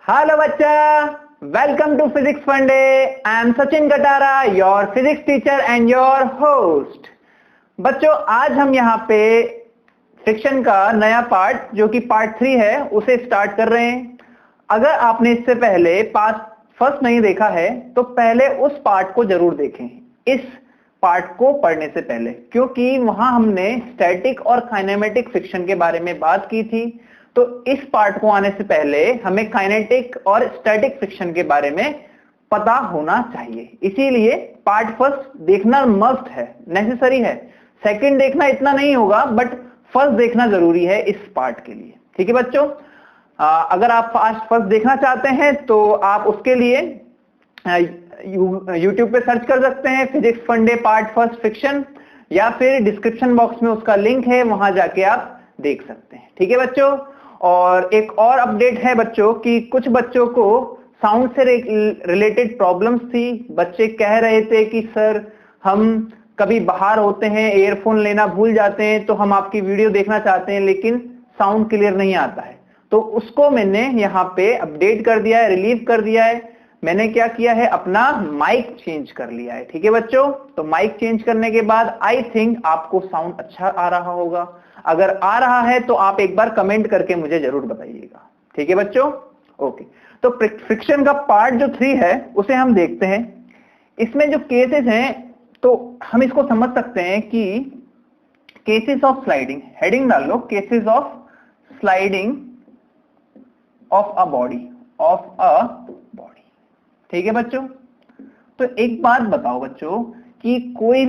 Hello बच्चा, welcome to physics fun day. I am Sachin Katara, your physics teacher and your host. बच्चों, आज हम यहाँ पे फ्रिक्शन का नया पार्ट जो कि पार्ट 3 है उसे स्टार्ट कर रहे हैं। अगर आपने इससे पहले पार्ट फर्स्ट नहीं देखा है तो पहले उस पार्ट को जरूर देखें इस पार्ट को पढ़ने से पहले, क्योंकि वहां हमने स्टैटिक और काइनेमेटिक फ्रिक्शन के बारे में बात की थी। तो इस पार्ट को आने से पहले हमें काइनेटिक और स्टैटिक फ्रिक्शन के बारे में पता होना चाहिए। इसीलिए पार्ट फर्स्ट देखना मस्ट है, नेसेसरी है। सेकंड देखना इतना नहीं होगा, बट फर्स्ट देखना जरूरी है इस पार्ट के लिए। ठीक है बच्चों, अगर आप फर्स्ट देखना चाहते हैं तो आप उसके लिए YouTube पे सर्च कर सकते हैं physics fun day part first friction, या फिर डिस्क्रिप्शन बॉक्स में उसका लिंक है, वहां जाके आप देख सकते हैं। ठीक है बच्चों, और एक और अपडेट है बच्चों कि कुछ बच्चों को साउंड से रिलेटेड प्रॉब्लम्स थी। बच्चे कह रहे थे कि सर हम कभी बाहर होते हैं, ईयरफोन लेना भूल जाते हैं, तो हम आपकी वीडियो देखना चाहते हैं लेकिन साउंड क्लियर नहीं आता है। तो उसको मैंने यहाँ पे अपडेट कर दिया है, रिलीव कर दिया है। मैंने क्या किया है, अपना माइक चेंज कर लिया है। ठीक है बच्चों, तो माइक चेंज करने के बाद आई थिंक आपको साउंड अच्छा आ रहा होगा। अगर आ रहा है तो आप एक बार कमेंट करके मुझे जरूर बताइएगा। ठीक है बच्चों, ओके। तो फ्रिक्शन का पार्ट जो 3 है उसे हम देखते हैं। इसमें जो केसेस हैं तो हम इसको समझ सकते हैं कि केसेस ऑफ स्लाइडिंग, हेडिंग डाल लो, cases of sliding of a body, of a body. ठीक है बच्चों, तो एक बात बताओ बच्चों कि कोई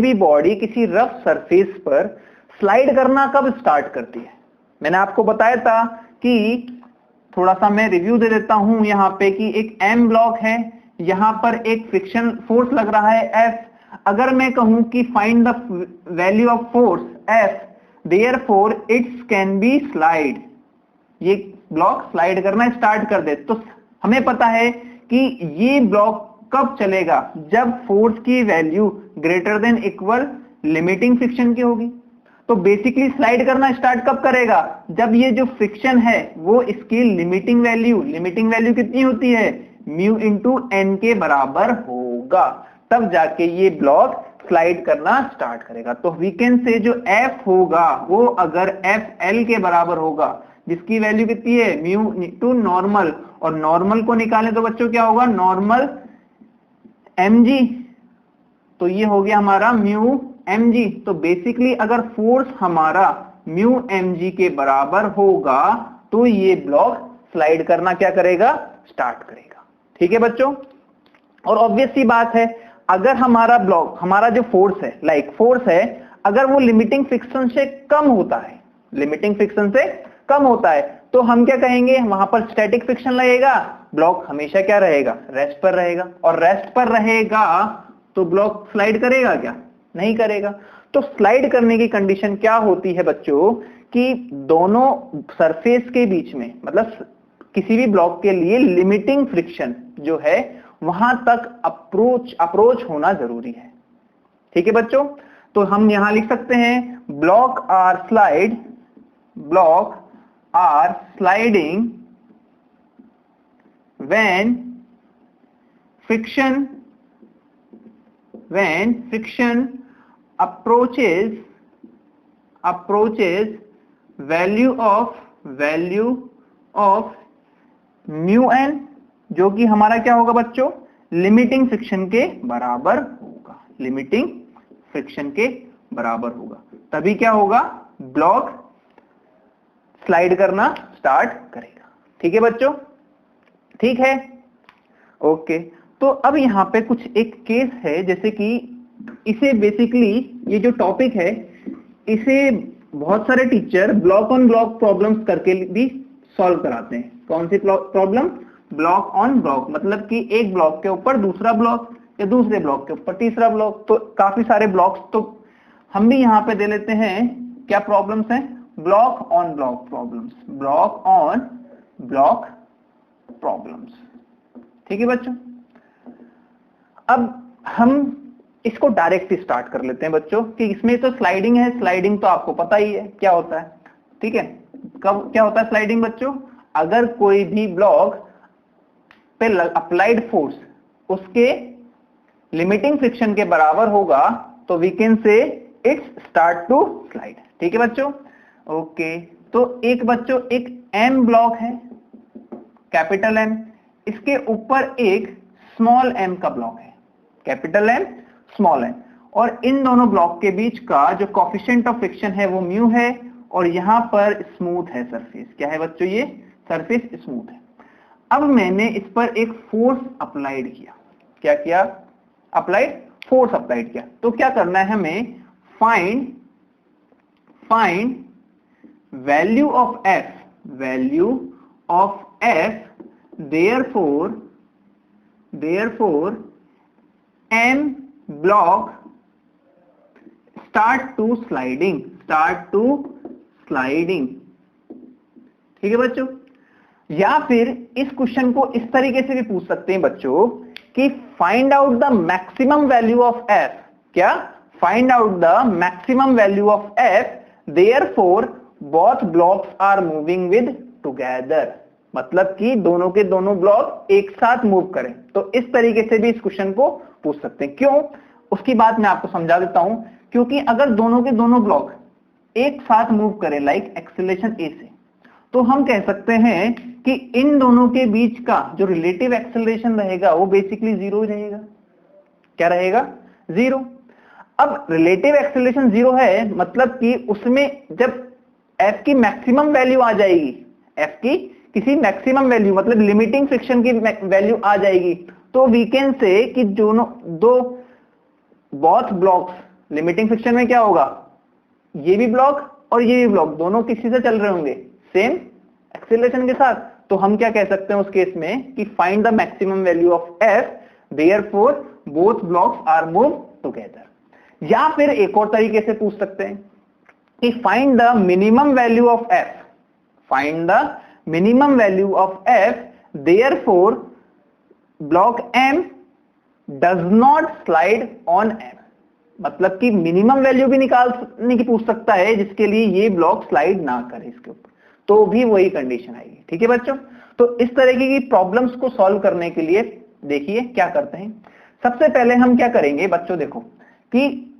भी बॉडी किसी रफ सरफेस पर स्लाइड करना कब स्टार्ट करती है। मैंने आपको बताया था कि थोड़ा सा मैं रिव्यू दे देता हूं यहाँ पे कि एक M ब्लॉक है, यहां पर एक फ्रिक्शन फोर्स लग रहा है F। अगर मैं कहूं कि find the value of force F, therefore it's can be slide, ये ब्लॉक स्लाइड करना स्टार्ट कर दे। तो हमें पता है कि ये ब्लॉक कब चलेगा, जब फोर्स की value greater than equal limiting friction की होगी। तो बेसिकली स्लाइड करना स्टार्ट कब करेगा, जब ये जो फ्रिक्शन है वो इसकी लिमिटिंग वैल्यू कितनी होती है, म्यू इंटू एन के बराबर होगा, तब जाके ये ब्लॉक स्लाइड करना स्टार्ट करेगा। तो वी कैन से जो एफ होगा वो अगर एफ एल के बराबर होगा, जिसकी वैल्यू कितनी है, म्यू इंटू नॉर्मल, और नॉर्मल को निकालें तो बच्चों क्या होगा, नॉर्मल mg, तो ये हो गया हमारा म्यू mg। तो बेसिकली अगर फोर्स हमारा म्यू mg के बराबर होगा तो ये ब्लॉक स्लाइड करना क्या करेगा, स्टार्ट करेगा। ठीक है बच्चों, और ऑब्वियस सी बात है, अगर हमारा ब्लॉक, हमारा जो फोर्स है, फोर्स है, अगर वो लिमिटिंग फ्रिक्शन से कम होता है तो हम क्या कहेंगे, वहां पर स्टैटिक फ्रिक्शन लगेगा, ब्लॉक हमेशा क्या रहेगा, रेस्ट पर रहेगा, और रेस्ट पर रहेगा तो ब्लॉक स्लाइड करेगा क्या, नहीं करेगा। तो स्लाइड करने की कंडीशन क्या होती है बच्चों कि दोनों सरफेस के बीच में, मतलब किसी भी ब्लॉक के लिए लिमिटिंग फ्रिक्शन जो है वहां तक अप्रोच होना जरूरी है। ठीक है बच्चों, तो हम यहां लिख सकते हैं block are sliding when friction approaches value of mu n, जो कि हमारा क्या होगा बच्चों, लिमिटिंग फ्रिक्शन के बराबर होगा, तभी क्या होगा, ब्लॉक स्लाइड करना स्टार्ट करेगा। ठीक है बच्चों, ठीक है, ओके। तो अब यहां पे कुछ एक केस है, जैसे कि इसे बेसिकली ये जो टॉपिक है इसे बहुत सारे teacher block on block problems करके भी सॉल्व कराते हैं। कौन सी प्रॉब्लम, ब्लॉक ऑन ब्लॉक, मतलब कि एक ब्लॉक के ऊपर दूसरा ब्लॉक या दूसरे ब्लॉक के ऊपर तीसरा ब्लॉक, तो काफी सारे ब्लॉक्स तो हम भी यहां पे दे लेते हैं। क्या प्रॉब्लम्स हैं, ब्लॉक ऑन ब्लॉक प्रॉब्लम्स। ठीक है बच्चों, अब हम इसको डायरेक्ट ही स्टार्ट कर लेते हैं बच्चों कि इसमें तो स्लाइडिंग है, स्लाइडिंग तो आपको पता ही है क्या होता है। ठीक है, कब क्या होता है स्लाइडिंग बच्चों, अगर कोई भी ब्लॉक पे अप्लाइड फोर्स उसके लिमिटिंग फ्रिक्शन के बराबर होगा तो we can say it's start to slide. ठीक है बच्चों, ओके। तो एक बच्चों एक एम ब्लॉक है, कैपिटल एम, इसके ऊपर एक स्मॉल एम का ब्लॉक है, कैपिटल एम स्मॉल एम, और इन दोनों ब्लॉक के बीच का जो कोफिशिएंट ऑफ फ्रिक्शन है वो म्यू है, और यहां पर स्मूथ है सरफेस। क्या है बच्चों, ये सरफेस स्मूथ है। अब मैंने इस पर एक फोर्स अप्लाइड किया। क्या किया, अप्लाइड, फोर्स अप्लाइड किया। तो क्या करना है हमें, find value of F, value of F, therefore m block start to sliding। ठीक है बच्चों। या फिर इस क्वेश्चन को इस तरीके से भी पूछ सकते हैं बच्चों कि find out the maximum value of F. क्या, find out the maximum value of F, therefore both blocks are moving with together। मतलब कि दोनों के दोनों ब्लॉक एक साथ मूव करें। तो इस तरीके से भी इस क्वेश्चन को पूछ सकते हैं। क्यों, उसकी बात मैं आपको समझा देता हूं। क्योंकि अगर दोनों के दोनों ब्लॉक एक साथ मूव करें लाइक एक्सेलरेशन ए से, तो हम कह सकते हैं कि इन दोनों के बीच का जो रिलेटिव एक्सेलरेशन रहेगा वो बेसिकली जीरो रहेगा। क्या रहेगा, जीरो। अब रिलेटिव एक्सेलरेशन जीरो है, मतलब कि उसमें जब एफ की मैक्सिमम वैल्यू आ जाएगी, एफ की किसी मैक्सिमम वैल्यू मतलब लिमिटिंग फ्रिक्शन की वैल्यू आ जाएगी, तो वी कैन से कि दोनों बोथ ब्लॉक्स लिमिटिंग फ्रिक्शन में क्या होगा, ये भी ब्लॉक और ये भी ब्लॉक दोनों किसी से चल रहे होंगे, सेम एक्सेलरेशन के साथ। तो हम क्या कह सकते हैं उस केस में कि find the maximum value of F, therefore both blocks are move together. या फिर एक और तरीके से पूछ सकते हैं कि find the minimum value of F, find the minimum value of F, therefore block M does not slide on M. मतलब कि मिनिमम वैल्यू भी निकालने की पूछ सकता है जिसके लिए ये ब्लॉक स्लाइड ना करे इसके ऊपर, तो भी वही कंडीशन आएगी। ठीक है बच्चों, तो इस तरीके की प्रॉब्लम्स को सॉल्व करने के लिए देखिए क्या करते हैं। सबसे पहले हम क्या करेंगे बच्चों, देखो कि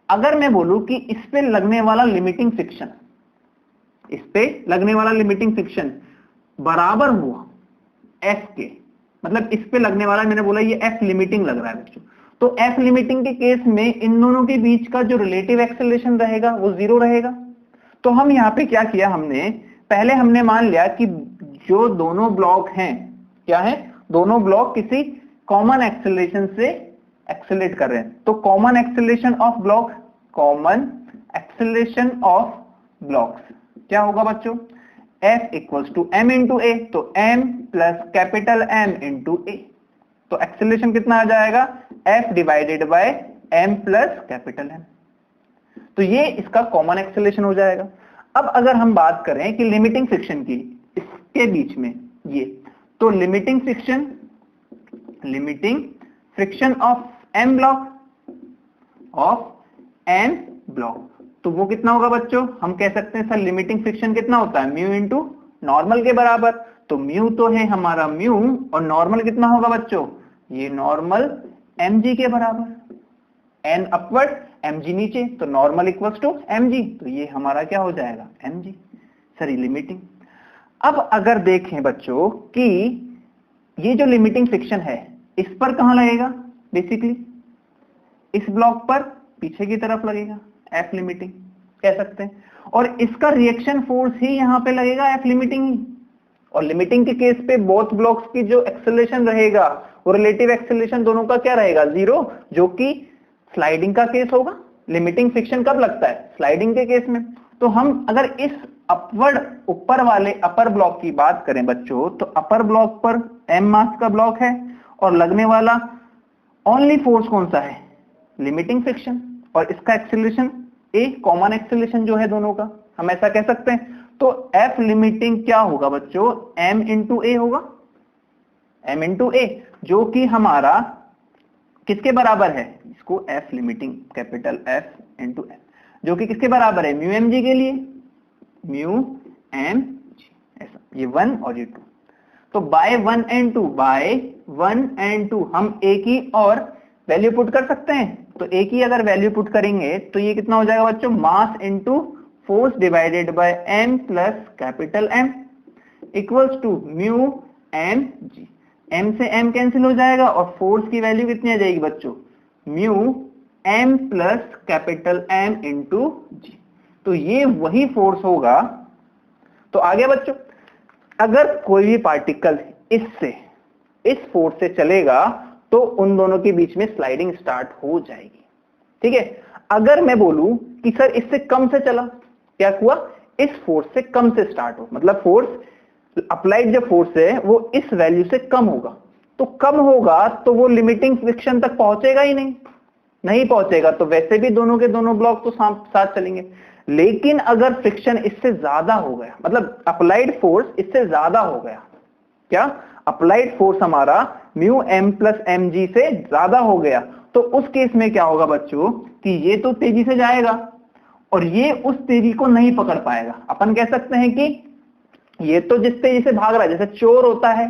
अगर मैं बोलूं कि इस पे लगने वाला लिमिटिंग फ्रिक्शन, इस पे लगने वाला लिमिटिंग फ्रिक्शन बराबर हुआ एफ के, मतलब इस पे लगने वाला, मैंने बोला ये एफ लिमिटिंग लग रहा है बच्चों, तो एफ लिमिटिंग के केस में इन दोनों के बीच का जो रिलेटिव एक्सेलरेशन रहेगा वो जीरो रहेगा। तो हम यहाँ पे क्या किया, हमने पहले हमने मान लिया कि जो दोनों ब्लॉक हैं, क्या है, दोनों ब्लॉक किसी कॉमन एक्सेलरेशन से एक्सेलरेट कर रहे हैं। तो common acceleration of block, common acceleration of blocks क्या होगा बच्चों, F equals to m into A, तो m plus capital M into A. तो एक्सेलरेशन कितना आ जाएगा, F divided by m plus capital M। तो ये इसका कॉमन एक्सेलरेशन हो जाएगा। अब अगर हम बात करें कि लिमिटिंग फ्रिक्शन की इसके बीच में ये, तो limiting friction of m block, तो वो कितना होगा बच्चों, हम कह सकते हैं सर लिमिटिंग फ्रिक्शन कितना होता है, म्यू इंटू नॉर्मल के बराबर। तो म्यू तो है हमारा म्यू, और नॉर्मल कितना होगा बच्चों, ये नॉर्मल mg के बराबर, n अपवर्ड mg नीचे, तो नॉर्मल इक्वल्स टू mg, तो ये हमारा क्या हो जाएगा mg, सॉरी लिमिटिंग। अब अगर देखें बच्चों कि ये जो लिमिटिंग फ्रिक्शन है इस पर कहां लगेगा, बेसिकली इस ब्लॉक पर पीछे की तरफ लगेगा, एफ लिमिटिंग कह सकते हैं, और इसका रिएक्शन फोर्स ही यहां पे लगेगा एफ लिमिटिंग ही। और लिमिटिंग के केस पे बोथ ब्लॉक्स की जो एक्सेलरेशन रहेगा वो रिलेटिव एक्सेलरेशन दोनों का क्या रहेगा, जीरो, जो कि स्लाइडिंग का केस होगा। लिमिटिंग फ्रिक्शन कब लगता है, स्लाइडिंग के केस में। तो हम अगर इस अपवर्ड ऊपर वाले अपर ब्लॉक की बात करें बच्चों, तो अपर ब्लॉक पर m मास का ब्लॉक है और लगने वाला ओनली फोर्स कौन सा है, लिमिटिंग फ्रिक्शन, और इसका एक्सेलरेशन ए, कॉमन एक्सेलरेशन जो है दोनों का, हम ऐसा कह सकते हैं। तो एफ लिमिटिंग क्या होगा बच्चों, m इंटू ए होगा, m इंटू ए, जो कि हमारा किसके बराबर है, इसको F limiting capital F into F, जो कि किसके बराबर है, म्यू एम जी के लिए, म्यू एम जी, ऐसा, ये 1 और ये 2। तो बाय 1 and 2, बाय 1 and 2 हम एक ही और वैल्यू पुट कर सकते हैं। तो एक ही अगर वैल्यू पुट करेंगे तो ये कितना हो जाएगा बच्चों, mass into force divided by m plus capital M equals to mu m g। m से m कैंसिल हो जाएगा और फोर्स की वैल्यू कितनी आ जाएगी बच्चों, mu m plus capital M into G. तो ये वही फोर्स होगा। तो आगे बच्चों, अगर कोई भी पार्टिकल इससे इस फोर्स से चलेगा तो उन दोनों के बीच में स्लाइडिंग स्टार्ट हो जाएगी। ठीक है, अगर मैं बोलूं कि सर इससे कम से चला, क्या हुआ, इस फोर्स से कम से स्टार्ट हो, मतलब फोर्स अप्लाइड जो फोर्स है वो इस वैल्यू से कम होगा, तो कम होगा तो वो लिमिटिंग फ्रिक्शन तक पहुंचेगा ही नहीं पहुंचेगा, तो वैसे भी दोनों के दोनों ब्लॉक तो साथ चलेंगे। लेकिन अगर फ्रिक्शन इससे ज्यादा हो गया, मतलब अप्लाइड फोर्स इससे ज्यादा हो गया, क्या अप्लाइड फोर्स हमारा mu m plus M g से ज्यादा हो गया, तो उस केस में क्या होगा बच्चों कि ये तो तेजी से जाएगा और ये उस तेजी को नहीं पकड़ पाएगा। अपन कह सकते हैं कि ये तो जिस तेजी से भाग रहा है, जैसे चोर होता है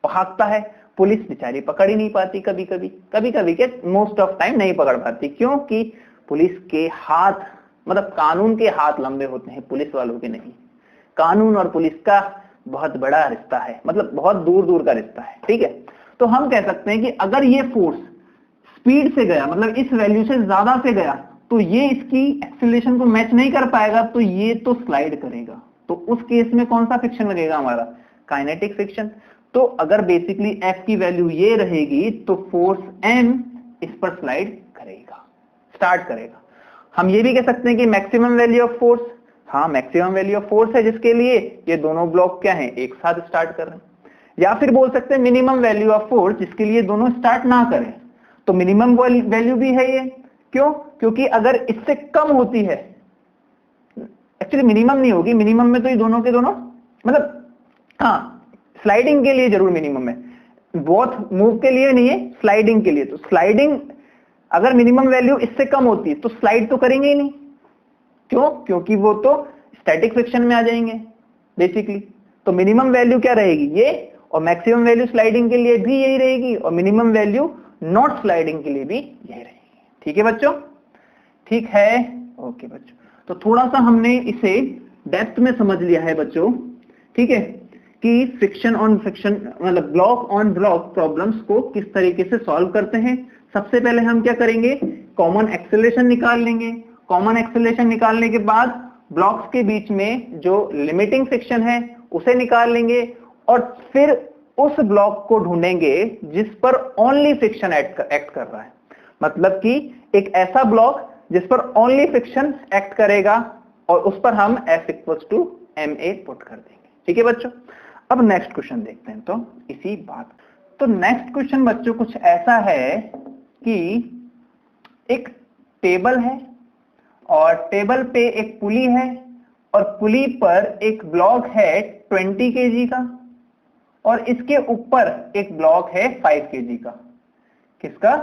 भागता है, पुलिस बेचारी पकड़ ही नहीं पाती, कभी कभी के मोस्ट ऑफ टाइम नहीं पकड़ पाती, क्योंकि पुलिस के हाथ, मतलब कानून के हाथ लंबे होते हैं, पुलिस वालों के नहीं। कानून और पुलिस का बहुत बड़ा रिश्ता है, मतलब बहुत दूर दूर का रिश्ता है। ठीक है, तो हम कह सकते हैं कि अगर ये फोर्स स्पीड से गया, मतलब इस वैल्यू से ज्यादा से गया, तो ये इसकी एक्सीलरेशन को मैच नहीं कर पाएगा, तो ये तो स्लाइड करेगा। तो उस केस में कौन सा फ्रिक्शन लगेगा हमारा, काइनेटिक फ्रिक्शन। तो अगर बेसिकली F की वैल्यू ये रहेगी तो फोर्स M इस पर स्लाइड करेगा, स्टार्ट करेगा। हम ये भी कह सकते हैं कि मैक्सिमम वैल्यू ऑफ फोर्स, हाँ मैक्सिमम वैल्यू ऑफ फोर्स है जिसके लिए ये दोनों ब्लॉक क्या हैं, एक साथ स्टार्ट कर रहे हैं। या फिर बोल सकते हैं मिनिमम वैल्यू ऑफ फोर्स जिसके लिए दोनों स्टार्ट ना करें, तो मिनिमम वैल्यू भी है ये। क्यों, क्योंकि अगर इससे कम होती है, एक्चुअली मिनिमम नहीं होगी, मिनिमम में तो ये दोनों के दोनों, मतलब हाँ स्लाइडिंग के लिए जरूर मिनिमम है, बोथ मूव के लिए नहीं है, स्लाइडिंग के लिए। तो स्लाइडिंग अगर मिनिमम वैल्यू इससे कम होती है तो स्लाइड तो करेंगे ही नहीं। क्यों, क्योंकि वो तो स्टैटिक फ्रिक्शन में आ जाएंगे बेसिकली। तो मिनिमम वैल्यू क्या रहेगी, ये, और मैक्सिमम वैल्यू स्लाइडिंग के लिए भी यही रहेगी, और मिनिमम वैल्यू नॉट स्लाइडिंग के लिए भी यही रहेगी। ठीक है बच्चों, ठीक है, ओके बच्चों। तो थोड़ा सा हमने इसे डेप्थ में समझ लिया है बच्चों, ठीक है, कि फ्रिक्शन ऑन फ्रिक्शन, मतलब ब्लॉक ऑन ब्लॉक प्रॉब्लम्स को किस तरीके से सॉल्व करते हैं। सबसे पहले हम क्या करेंगे, कॉमन एक्सेलरेशन निकाल लेंगे। कॉमन एक्सेलरेशन निकालने के बाद ब्लॉक्स के बीच में जो लिमिटिंग फ्रिक्शन है उसे निकाल लेंगे, और फिर उस ब्लॉक को ढूंढेंगे जिस पर ओनली फ्रिक्शन एक्ट कर रहा है, मतलब कि एक ऐसा ब्लॉक जिस पर ओनली फ्रिक्शन एक्ट करेगा, और उस पर हम F equals to ma put कर देंगे। ठीक है बच्चों, अब नेक्स्ट क्वेश्चन देखते हैं। तो इसी बात, तो नेक्स्ट क्वेश्चन बच्चों कुछ ऐसा है कि एक टेबल है और टेबल पे एक पुली है, और पुली पर एक ब्लॉक है 20 kg का, और इसके ऊपर एक ब्लॉक है 5 kg का। किसका,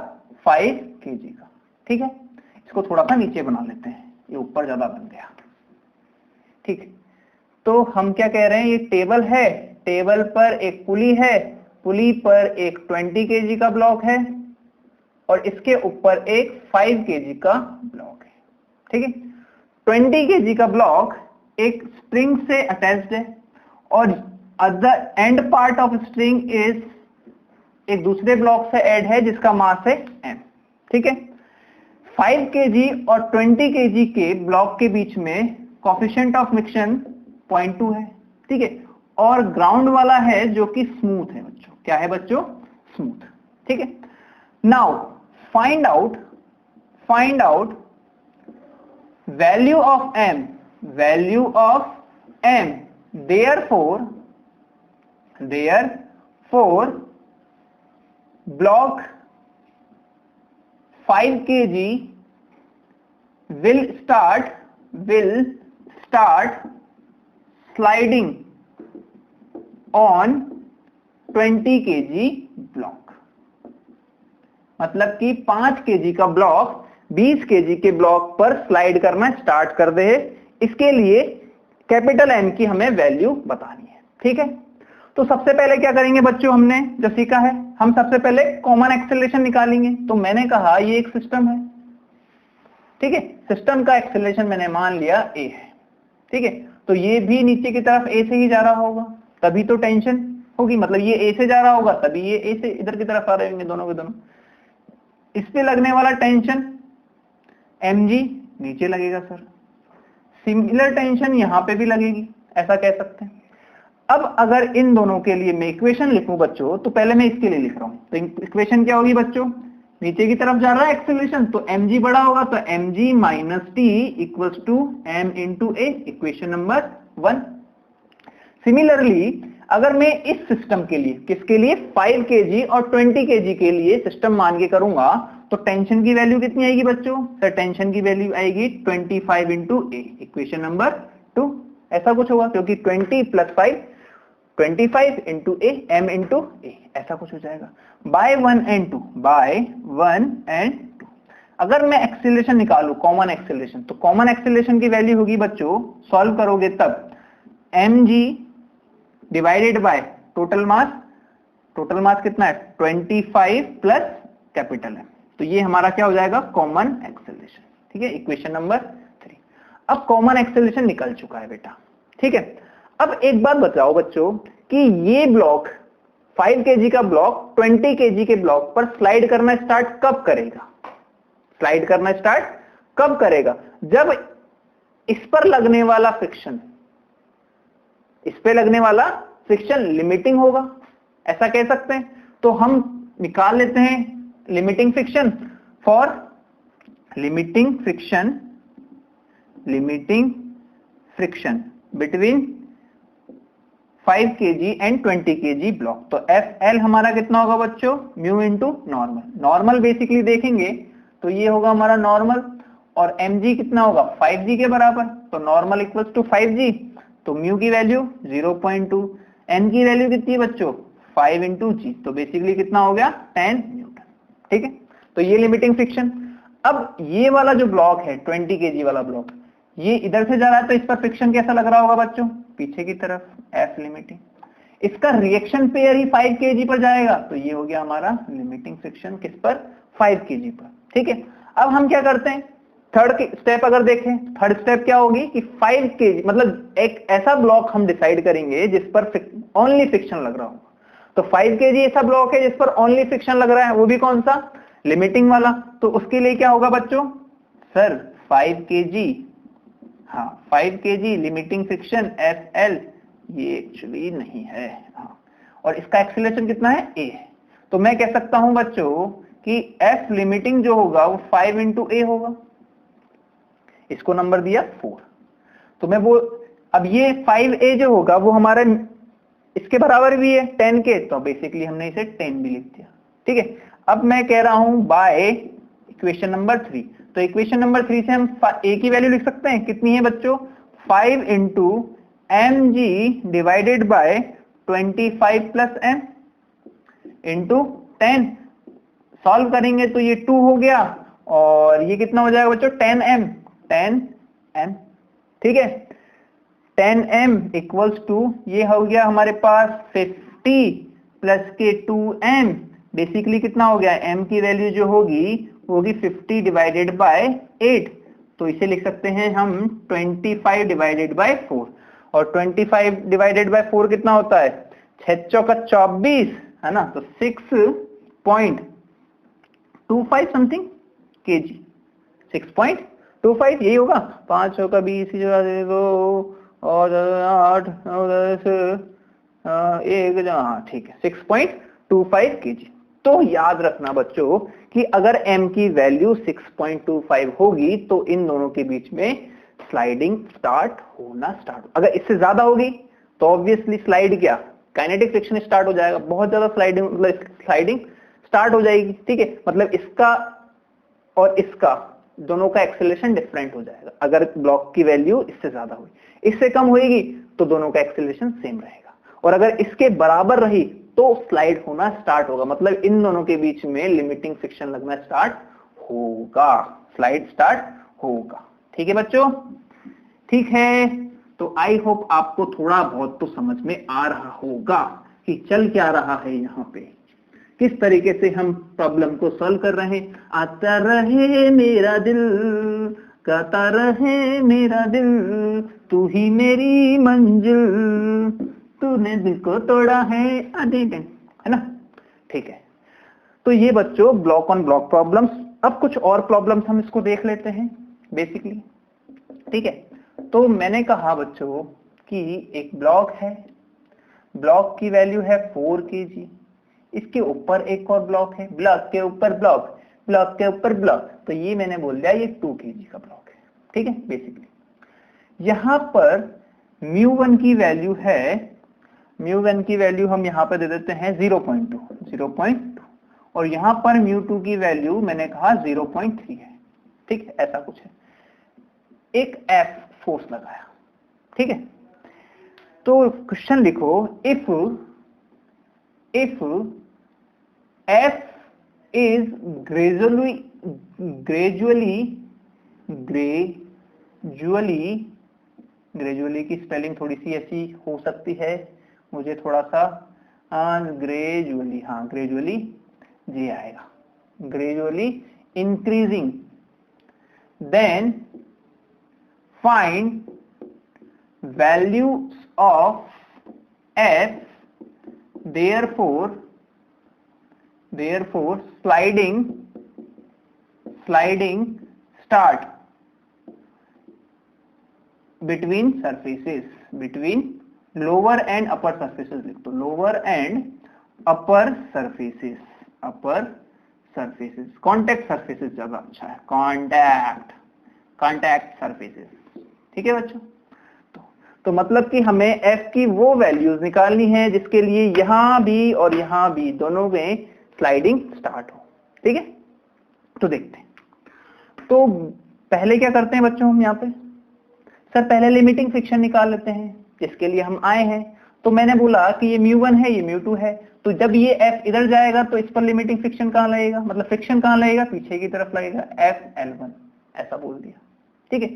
5 kg का। ठीक है, इसको थोड़ा सा नीचे बना लेते हैं, ये ऊपर ज्यादा बन गया। ठीक, तो हम क्या कह रहे हैं, ये टेबल है, टेबल पर एक पुली है, पुली पर एक 20 kg का ब्लॉक है, और इसके ऊपर एक 5 kg का ब्लॉक है। ठीक है, 20 kg का ब्लॉक एक स्प्रिंग से अटैच्ड है, और other and part of spring is एक दूसरे ब्लॉक से ऐड है जिसका मास है m। ठीक है, 5 kg और 20 kg के ब्लॉक के बीच में कोएफिशिएंट ऑफ फ्रिक्शन 0.2 है। ठीक है, और ग्राउंड वाला है जो कि स्मूथ है बच्चों। क्या है बच्चों, स्मूथ। ठीक है, now find out value of m, value of m, therefore block 5 kg will start sliding on 20 kg block. मतलब कि 5 kg का ब्लॉक 20 kg के ब्लॉक पर स्लाइड करना स्टार्ट कर दे। इसके लिए कैपिटल M की हमें वैल्यू बतानी है। ठीक है, तो सबसे पहले क्या करेंगे बच्चों, हमने जो सीखा है, हम सबसे पहले कॉमन एक्सेलरेशन निकालेंगे। तो मैंने कहा ये एक सिस्टम है, ठीक है, सिस्टम का एक्सेलरेशन मैंने मान लिया a है, ठीक है, तो ये भी नीचे की तरफ a से ही जा रहा होगा, तभी तो टेंशन होगी, मतलब ये a से जा रहा होगा तभी ये a से इधर की तरफ आ रहे होंगे दोनों के दोनों। इस पे लगने वाला टेंशन mg नीचे लगेगा सर, सिमिलर टेंशन यहां पे भी लगेगी, ऐसा कह सकते हैं। अब अगर इन दोनों के लिए मैं इक्वेशन लिखूं बच्चों, तो पहले मैं इसके लिए लिख रहा हूं, तो इक्वेशन क्या होगी बच्चों, नीचे की तरफ जा रहा है एक्सेलरेशन, तो mg बड़ा होगा, तो mg minus T equals to m into A, equation number 1। Similarly अगर मैं इस सिस्टम के लिए, किसके लिए, 5 kg और 20 kg के लिए सिस्टम मान के करूंगा, तो टेंशन की वैल्यू कितनी आएगी बच्चों, सर टेंशन की वैल्यू आएगी 25 इंटू ए, इक्वेशन नंबर 2। ऐसा कुछ होगा, क्योंकि 20 प्लस 5 25 इंटू ए, m इंटू ए, ऐसा कुछ हो जाएगा, बाय 1 एंड 2, बाय 1 एंड 2। अगर मैं एक्सेलरेशन निकालू, कॉमन एक्सेलरेशन, तो कॉमन एक्सेलरेशन की वैल्यू होगी बच्चों, सॉल्व करोगे तब mg divided by total mass कितना है 25 प्लस कैपिटल है, तो ये हमारा क्या हो जाएगा, कॉमन एक्सेलरेशन, ठीक है, इक्वेशन नंबर 3। अब कॉमन एक्सेलरेशन निकल चुका है बेटा, ठीक है। अब एक बात बताओ बच्चों कि ये ब्लॉक 5 kg का ब्लॉक 20 kg के ब्लॉक पर स्लाइड करना स्टार्ट कब करेगा, स्लाइड करना स्टार्ट कब करेगा, जब इस पर लगने वाला फ्रिक्शन, इस पे लगने वाला फ्रिक्शन लिमिटिंग होगा, ऐसा कह सकते हैं। तो हम निकाल लेते हैं limiting friction, for limiting friction between 5 kg and 20 kg block. तो FL हमारा कितना होगा बच्चों, mu into normal, normal basically देखेंगे तो ये होगा हमारा नॉर्मल, और mg कितना होगा 5g के बराबर, तो नॉर्मल इक्वल्स टू 5g, तो म्यू की वैल्यू 0.2, n की वैल्यू कितनी है बच्चों 5 इंटू जी, तो बेसिकली कितना हो गया 10 न्यूटन, ठीक है। तो ये लिमिटिंग फ्रिक्शन। अब ये वाला जो ब्लॉक है 20 kg वाला ब्लॉक, ये इधर से जा रहा है, तो इस पर फ्रिक्शन कैसा लग रहा होगा बच्चों, पीछे की तरफ, F लिमिटिंग। इसका रिएक्शन पेयर ही 5 kg पर जाएगा, तो ये हो गया हमारा लिमिटिंग फ्रिक्शन किस पर, 5 kg पर, ठीक है। अब हम क्या करते हैं, थर्ड स्टेप अगर देखें, थर्ड स्टेप क्या होगी कि 5 kg, मतलब एक ऐसा ब्लॉक हम डिसाइड करेंगे जिस पर ओनली फ्रिक्शन लग रहा होगा। तो 5 kg ऐसा ब्लॉक है जिस पर ओनली फ्रिक्शन लग रहा है, वो भी कौन सा, लिमिटिंग वाला। तो उसके लिए क्या होगा बच्चों, सर 5 kg, हाँ 5 kg लिमिटिंग फ्रिक्शन FL, ये एक्चुअली नहीं है, हाँ, और इसका एक्सीलरेशन कितना है A है। तो मैं कह सकता हूं बच्चों कि F लिमिटिंग जो होगा वो 5 इंटू A होगा, इसको नंबर दिया 4, तो मैं वो, अब ये 5A जो होगा वो हमारे इसके बराबर भी है 10 के, तो बेसिकली हमने इसे 10 भी लिख दिया, ठीक है। अब मैं कह रहा हूं बाय इक्वेशन नंबर 3, तो इक्वेशन नंबर 3 से हम A की वैल्यू लिख सकते हैं, कितनी है बच्चों 5 into mg divided by 25 plus m into 10, solve करेंगे तो ये 2 हो गया, और ये कितना हो जाएगा बच्चों 10m, ठीक है, 10m इक्वल्स टू, ये हो गया हमारे पास 50 प्लस के 2m, बेसिकली कितना हो गया, m की वैल्यू जो होगी 50 डिवाइडेड बाय 8, तो इसे लिख सकते हैं हम 25 डिवाइडेड बाय 4, और 25 डिवाइडेड बाय 4 कितना होता है 6 चौका 24, है ना, तो 6.25 समथिंग kg, 6.25 यही होगा, 5 चौका 20 और 8 और 10 1, हाँ ठीक है 6.25 kg। तो याद रखना बच्चों कि अगर m की वैल्यू 6.25 होगी तो इन दोनों के बीच में स्लाइडिंग स्टार्ट होना अगर इससे ज्यादा होगी तो ऑब्वियसली स्लाइड क्या, काइनेटिक फ्रिक्शन स्टार्ट हो जाएगा, बहुत ज्यादा स्लाइडिंग स्टार्ट हो जाएगी, ठीक है। मतलब इसका और इसका दोनों का एक्सेलरेशन डिफरेंट हो जाएगा, अगर ब्लॉक की वैल्यू इससे ज्यादा हुई, इससे कम होगी तो दोनों का एक्सेलरेशन सेम रहेगा, और अगर इसके बराबर रही तो स्लाइड होना स्टार्ट होगा, मतलब इन दोनों के बीच में लिमिटिंग फ्रिक्शन लगना स्टार्ट होगा, स्लाइड स्टार्ट होगा, ठीक है बच्चों, ठीक है। तो आई होप आपको थोड़ा बहुत तो समझ में आ रहा होगा कि चल क्या रहा है यहाँ पे, किस तरीके से हम प्रॉब्लम को सॉल्व कर रहे हैं। आता रहे मेरा दिल, गाता रहे मेरा दिल, तू ही मेरी मंजिल, तूने दिल को तोड़ा है आधे दिन, है ना। ठीक है, तो ये बच्चों ब्लॉक ऑन ब्लॉक प्रॉब्लम्स। अब कुछ और प्रॉब्लम्स हम इसको देख लेते हैं बेसिकली। ठीक है, तो मैंने कहा बच्चों कि एक ब्लॉक है, ब्लॉक की वैल्यू है 4 kg, इसके ऊपर एक और ब्लॉक है, ब्लॉक के ऊपर ब्लॉक, ब्लॉक के ऊपर ब्लॉक, तो ये मैंने बोल दिया ये 2 kg का ब्लॉक है। ठीक है, बेसिकली यहां पर μ1 की वैल्यू है, μ1 की वैल्यू हम यहां पर दे देते हैं 0.2, और यहां पर μ2 की वैल्यू मैंने कहा 0.3 है। ठीक है, ऐसा कुछ है, एक F फोर्स लगाया। ठीक है, तो क्वेश्चन लिखो, इफ F is gradually की स्पेलिंग थोड़ी सी ऐसी हो सकती है, मुझे थोड़ा सा ग्रेजुअली जी आएगा, gradually increasing, then find values of F, therefore sliding start between surfaces, between lower and upper surfaces लिख दो, lower and upper surfaces, contact surfaces ज्यादा अच्छा है, contact surfaces। ठीक है बच्चों, तो मतलब कि हमें F की वो वैल्यूज निकालनी है जिसके लिए यहां भी और यहां भी दोनों में स्लाइडिंग स्टार्ट हो। ठीक है, तो देखते हैं। तो पहले क्या करते हैं बच्चों, हम यहाँ पे सर पहले लिमिटिंग फ्रिक्शन निकाल लेते हैं जिसके लिए हम आए हैं। तो मैंने बोला कि ये μ1 है, ये μ2 है, तो जब ये F इधर जाएगा तो इस पर लिमिटिंग फ्रिक्शन कहां लगेगा, मतलब फ्रिक्शन कहां लगेगा, पीछे की तरफ लगेगा, FL1 ऐसा बोल दिया। ठीक है,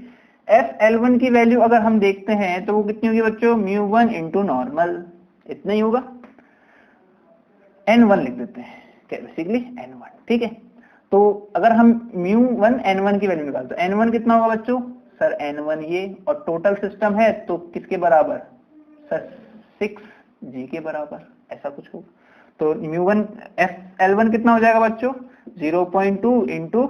FL1 की वैल्यू अगर हम देखते हैं तो वो कितनी होगी बच्चों, μ1 इंटू नॉर्मल, इतना ही होगा, N1 लिख देते हैं बेसिकली N1। ठीक है, तो अगर हम μ1 N1 की वैल्यू निकालते हैं, N1 कितना होगा बच्चों, सर N1 ये, और टोटल सिस्टम है तो किसके बराबर, सर 6G के बराबर, ऐसा कुछ होगा। तो μ1 FL1 कितना हो जाएगा बच्चों, 0.2 इंटू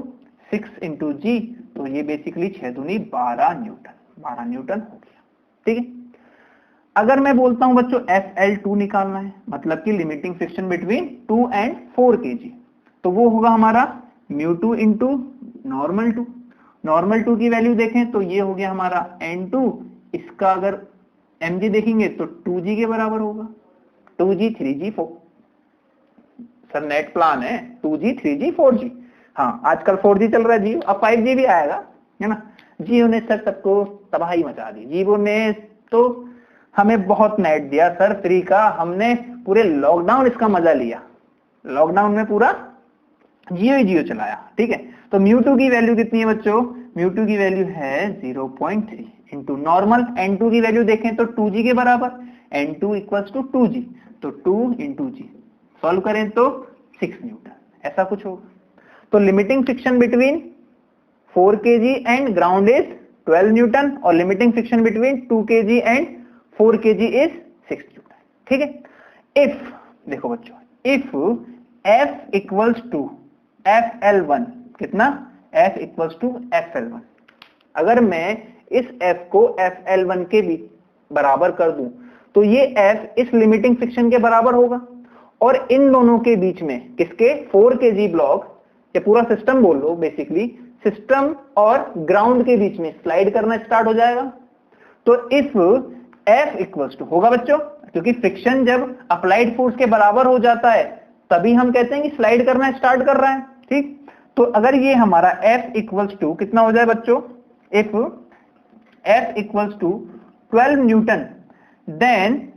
6 इंटू G, तो ये बेसिकली 6 दूनी 12 न्यूटन हो गया। ठीक है, अगर मैं बोलता हूं बच्चों FL2 निकालना है, मतलब कि limiting friction between 2 and 4 kg, तो वो होगा हमारा μ2 इंटू नॉर्मल 2 की वैल्यू देखें तो ये हो गया हमारा N2, इसका अगर mg देखेंगे तो 2g के बराबर होगा, 2g 3g 4, sir net plan है 2g 3g 4g, हाँ आजकल 4G चल रहा है जियो, अब 5G भी आएगा, है ना। जियो ने सर सबको तबाही मचा दी, जियो ने तो हमें बहुत नेट दिया सर फ्री का, हमने पूरे लॉकडाउन इसका मजा लिया, लॉकडाउन में पूरा जियो चलाया। ठीक है, तो μ2 की वैल्यू कितनी है बच्चों, μ2 की वैल्यू है 0.3 इंटू नॉर्मल, N2 की वैल्यू देखें तो 2G के बराबर, N2 इक्वल्स टू 2G, तो 2 इंटू G सॉल्व करें तो 6 न्यूटन, ऐसा कुछ होगा। तो limiting friction between 4 kg and ground is 12 newton, और limiting friction between 2 kg and 4 kg is 6 newton. ठीक है, इफ देखो बच्चों, if F equals to FL1, कितना, F इक्वल्स टू FL1, अगर मैं इस F को FL1 के भी बराबर कर दूं तो ये F इस लिमिटिंग फ्रिक्शन के बराबर होगा, और इन दोनों के बीच में किसके, 4 kg ब्लॉक, ये पूरा सिस्टम बोल लो, बेसिकली सिस्टम और ग्राउंड के बीच में स्लाइड करना स्टार्ट हो जाएगा। तो इफ F इक्वल्स टू होगा बच्चों, क्योंकि फ्रिक्शन जब अप्लाइड फोर्स के बराबर हो जाता है तभी हम कहते हैं कि स्लाइड करना स्टार्ट कर रहा है। ठीक, तो अगर ये हमारा F इक्वल्स टू कितना हो जाए बच्चों, if F equals to 12 newton, then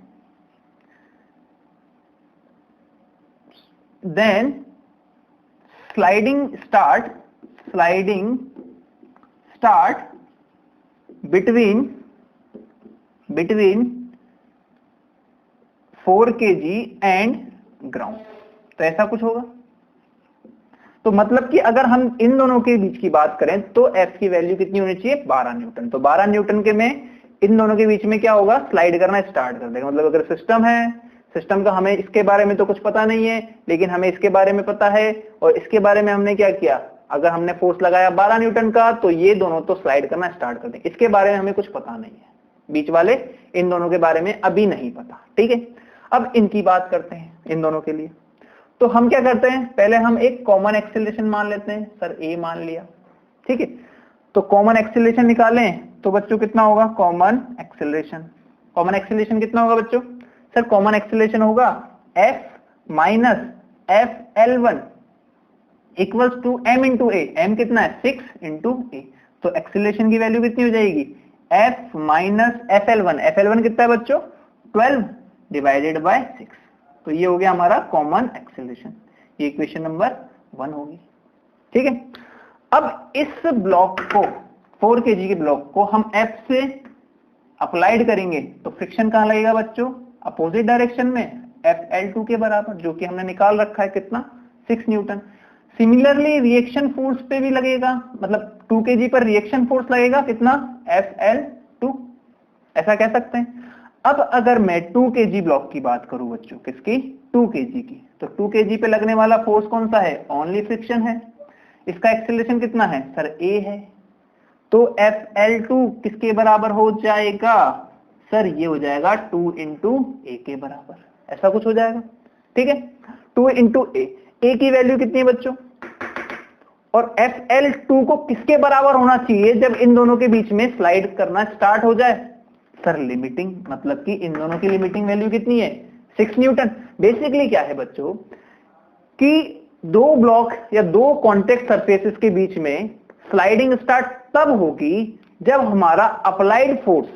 sliding start between between 4 kg and ground. तो ऐसा कुछ होगा। तो मतलब कि अगर हम इन दोनों के बीच की बात करें तो F की वैल्यू कितनी होनी चाहिए, 12 न्यूटन। तो 12 न्यूटन के में इन दोनों के बीच में क्या होगा, स्लाइड करना स्टार्ट कर देगा। मतलब अगर सिस्टम है, सिस्टम का हमें इसके बारे में तो कुछ पता नहीं है, लेकिन हमें इसके बारे में पता है, और इसके बारे में हमने क्या किया, अगर हमने फोर्स लगाया 12 न्यूटन का तो ये दोनों तो स्लाइड करना स्टार्ट कर देंगे। इसके बारे में हमें कुछ पता नहीं है, बीच वाले इन दोनों के बारे में अभी नहीं पता। ठीक है, अब इनकी बात करते हैं इन दोनों के लिए। तो हम क्या करते हैं, पहले हम एक कॉमन एक्सीलरेशन मान लेते हैं। सर ए मान लिया, ठीक है। तो कॉमन एक्सीलरेशन निकालें तो बच्चों कितना होगा, कॉमन एक्सीलरेशन कितना होगा बच्चों, सर कॉमन एक्सीलरेशन होगा F minus FL1 equals to M into A. M कितना है, 6 इंटू ए। तो एक्सीलरेशन की वैल्यू कितनी हो जाएगी, F माइनस FL1 कितना है बच्चों, 12 डिवाइडेड बाय 6। तो ये हो गया हमारा कॉमन एक्सीलरेशन। ये इक्वेशन नंबर 1 होगी। ठीक है, अब इस ब्लॉक को, 4 kg के ब्लॉक को हम F से अप्लाइड करेंगे तो फ्रिक्शन कहां लगेगा बच्चों, अपोजिट डायरेक्शन में, FL2 के बराबर, जो कि हमने निकाल रखा है कितना, 6 न्यूटन। सिमिलरली रिएक्शन फोर्स पे भी लगेगा, मतलब 2 kg पर रिएक्शन फोर्स लगेगा कितना, FL2, ऐसा कह सकते हैं। अब अगर मैं 2 kg ब्लॉक की बात करूं बच्चों, किसकी, 2 kg की, तो 2 kg पे लगने वाला फोर्स कौन सा है, ओनली फ्रिक्शन है। इसका एक्सीलरेशन कितना है, सर a है। तो FL2 किसके बराबर हो जाएगा, सर ये हो जाएगा 2 इंटू ए के बराबर, ऐसा कुछ हो जाएगा। ठीक है, 2 इंटू ए की वैल्यू कितनी है बच्चों, और FL2 को किसके बराबर होना चाहिए जब इन दोनों के बीच में स्लाइड करना स्टार्ट हो जाए, सर लिमिटिंग, मतलब कि इन दोनों की लिमिटिंग वैल्यू कितनी है, 6 न्यूटन। बेसिकली क्या है बच्चों कि दो ब्लॉक या दो कॉन्टेक्ट सरफेसेस के बीच में स्लाइडिंग स्टार्ट तब होगी जब हमारा अप्लाइड फोर्स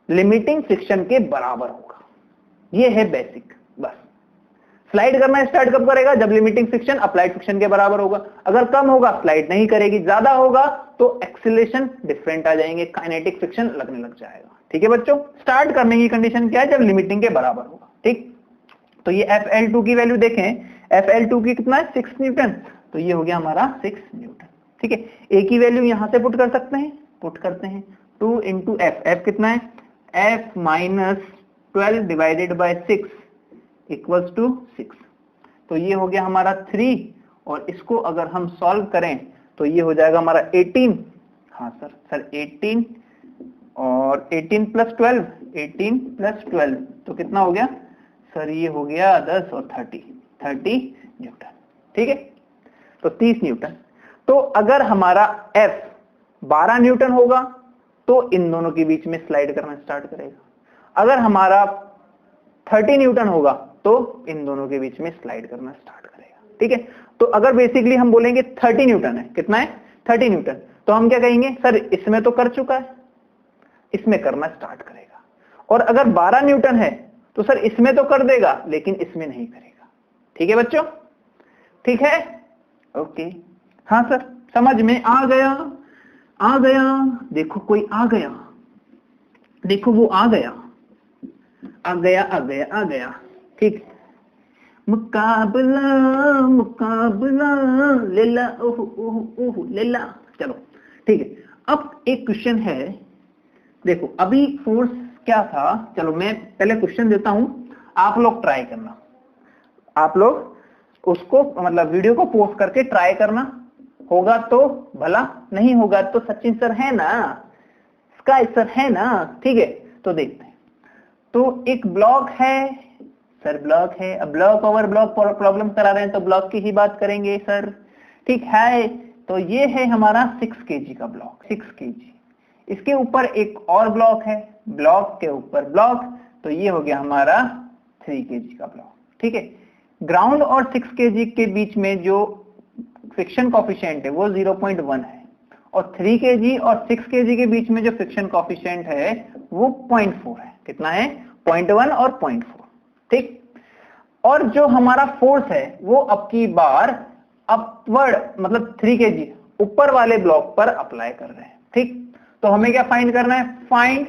लिमिटिंग फ्रिक्शन के बराबर होगा। ये है बेसिक, बस। स्लाइड करना स्टार्ट कब करेगा, जब लिमिटिंग फ्रिक्शन अप्लाइड फ्रिक्शन के बराबर होगा। अगर कम होगा स्लाइड नहीं करेगी, ज्यादा होगा तो एक्सीलरेशन डिफरेंट आ जाएंगे, काइनेटिक फ्रिक्शन लगने लग जाएगा। ठीक है बच्चों, स्टार्ट करने की कंडीशन क्या है, जब लिमिटिंग के बराबर होगा। ठीक, तो ये FL2 की वैल्यू देखें, FL2 की कितना है, 6 न्यूटन। तो ये हो गया हमारा 6 न्यूटन। ठीक है, ए की वैल्यू यहां से पुट कर सकते हैं, पुट करते हैं, 2 इंटू एफ कितना है, F minus 12 divided by 6 equals to 6। तो ये हो गया हमारा 3, और इसको अगर हम सॉल्व करें तो ये हो जाएगा हमारा 18। हाँ सर 18, और 18 प्लस 12, 18 प्लस 12 तो कितना हो गया सर, ये हो गया 10 और 30 न्यूटन। ठीक है, तो 30 न्यूटन। तो अगर हमारा F 12 न्यूटन होगा तो इन दोनों के बीच में स्लाइड करना स्टार्ट करेगा। अगर हमारा 30 न्यूटन होगा तो इन दोनों के बीच में स्लाइड करना स्टार्ट करेगा। ठीक है, तो अगर बेसिकली हम बोलेंगे 30 न्यूटन है, कितना है 30 न्यूटन, तो हम क्या कहेंगे, सर इसमें तो कर चुका है, इसमें करना स्टार्ट करेगा। और अगर 12 न्यूटन है तो सर इसमें तो कर देगा लेकिन इसमें नहीं करेगा। ठीक है बच्चों, ठीक है, ओके। हाँ सर, समझ में आ गया, आ गया, देखो कोई आ गया, देखो वो आ गया, आ गया, आ गया, आ गया। ठीक, मुकाबला मुकाबला लेला, ओह ओह ओह लेला। चलो ठीक है, अब एक क्वेश्चन है, देखो अभी फोर्स क्या था, चलो मैं पहले क्वेश्चन देता हूं, आप लोग ट्राई करना, आप लोग उसको मतलब वीडियो को पोस्ट करके ट्राई करना, होगा तो भला, नहीं होगा तो सचिन सर है ना, स्काई सर है ना। ठीक है, तो देखते हैं। तो एक ब्लॉक है सर, ब्लॉक है, अब ब्लॉक ओवर ब्लॉक प्रॉब्लम करा रहे हैं तो ब्लॉक की ही बात करेंगे सर। ठीक है, तो ये है हमारा 6 kg का ब्लॉक, 6 kg। इसके ऊपर एक और ब्लॉक है, ब्लॉक के ऊपर ब्लॉक, तो ये हो गया हमारा 3 kg का ब्लॉक। ठीक है, ग्राउंड और 6 kg के बीच में जो फ्रिक्शन कॉफिशिएंट है वो 0.1 है, और 3 kg और 6 kg के बीच में जो फ्रिक्शन कॉफिशिएंट है वो 0.4 है। कितना है, 0.1 और 0.4। ठीक, और जो हमारा फोर्स है वो अब की बार अपवर्ड मतलब 3 kg ऊपर वाले ब्लॉक पर अप्लाई कर रहे हैं। ठीक, तो हमें क्या फाइंड करना है, find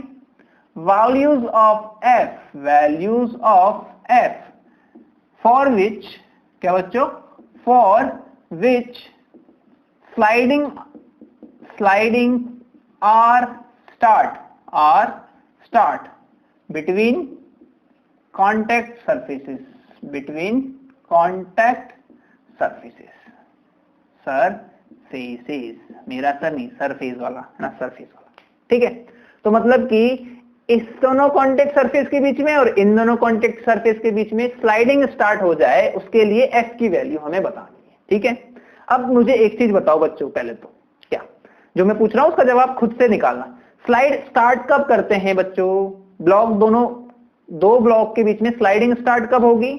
values of f for which, क्या बच्चों, for which sliding are start between contact surfaces surfaces, मेरा सर नहीं, सरफेस वाला है ना, सरफेस वाला, ठीक है। तो मतलब कि इस दोनों कॉन्टेक्ट सरफेस के बीच में और इन दोनों कॉन्टेक्ट सरफेस के बीच में स्लाइडिंग स्टार्ट हो जाए, उसके लिए f की वैल्यू हमें बतानी है, ठीक है। अब मुझे एक चीज बताओ बच्चों, पहले तो क्या जो मैं पूछ रहा हूं उसका जवाब खुद से निकालना। स्लाइड स्टार्ट कब करते हैं बच्चों? दो ब्लॉक के बीच में स्लाइडिंग स्टार्ट कब होगी?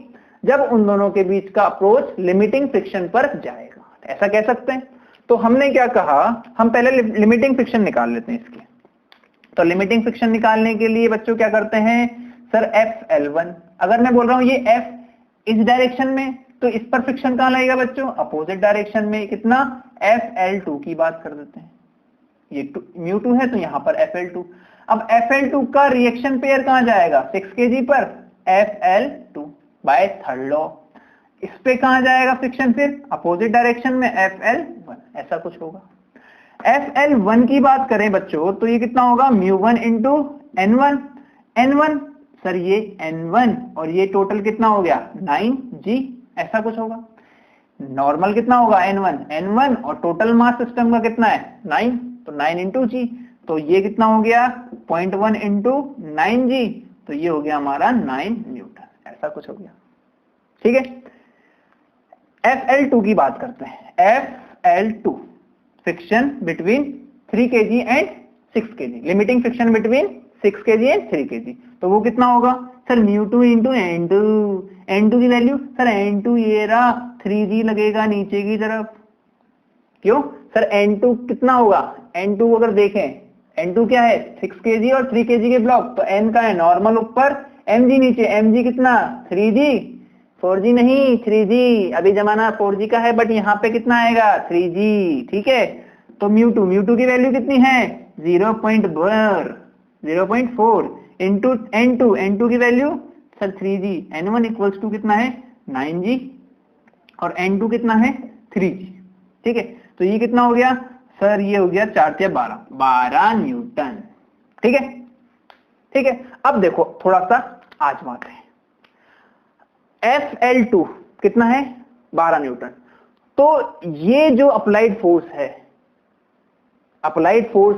जब उन दोनों के बीच का अप्रोच लिमिटिंग फ्रिक्शन पर जाएगा, ऐसा कह सकते हैं। तो हमने क्या कहा, हम पहले लिमिटिंग फ्रिक्शन निकाल लेते हैं इसकी। तो लिमिटिंग फ्रिक्शन निकालने के लिए बच्चों क्या करते हैं, सर FL1, अगर मैं बोल रहा हूं ये F इस डायरेक्शन में, तो इस पर फ्रिक्शन कहां लगेगा बच्चों? अपोजिट डायरेक्शन में। कितना? FL2 की बात कर देते हैं, ये μ2 है तो यहां पर FL2। अब FL2 का रिएक्शन पेयर कहां जाएगा? 6 kg पर FL2 बाय थर्ड लॉ। इस पे कहां जाएगा फ्रिक्शन? फिर अपोजिट डायरेक्शन में FL1, ऐसा कुछ होगा। FL1 की बात करें बच्चों तो ये कितना होगा? μ1 इंटू N1, सर ये N1 और ये टोटल कितना हो गया? 9G, ऐसा कुछ होगा। नॉर्मल कितना होगा? N1 और टोटल मास सिस्टम का कितना है? 9, तो 9 इंटू G, तो ये कितना हो गया? 0.1 इंटू 9G, तो ये हो गया हमारा 9 न्यूटन, ऐसा कुछ हो गया, ठीक है। FL2 की बात करते हैं। FL2 friction between 3 kg and 6 kg, limiting friction between 6 kg and 3 kg, तो वो कितना होगा? सर μ2 इंटू N2 की वैल्यू, सर N2 ये रहा, 3G लगेगा नीचे की तरफ। क्यों सर? N2 कितना होगा? N2 अगर देखें, N2 क्या है? 6 kg और 3 kg के ब्लॉक, तो N का है नॉर्मल ऊपर, mg नीचे, mg कितना? 3G, 4G नहीं 3G, अभी जमाना 4G का है, बट यहाँ पे कितना आएगा? 3G, ठीक है। तो μ2 की वैल्यू कितनी है? 0.4 इंटू N2 की value sir 3G, N1 equals to कितना है? 9G और N2 कितना है? 3G, ठीक है। तो ये कितना हो गया सर? ये हो गया 4 या 12 न्यूटन, ठीक है, ठीक है। अब देखो थोड़ा सा आजमाते हैं। FL2 कितना है? 12 न्यूटन। तो ये जो अप्लाइड फोर्स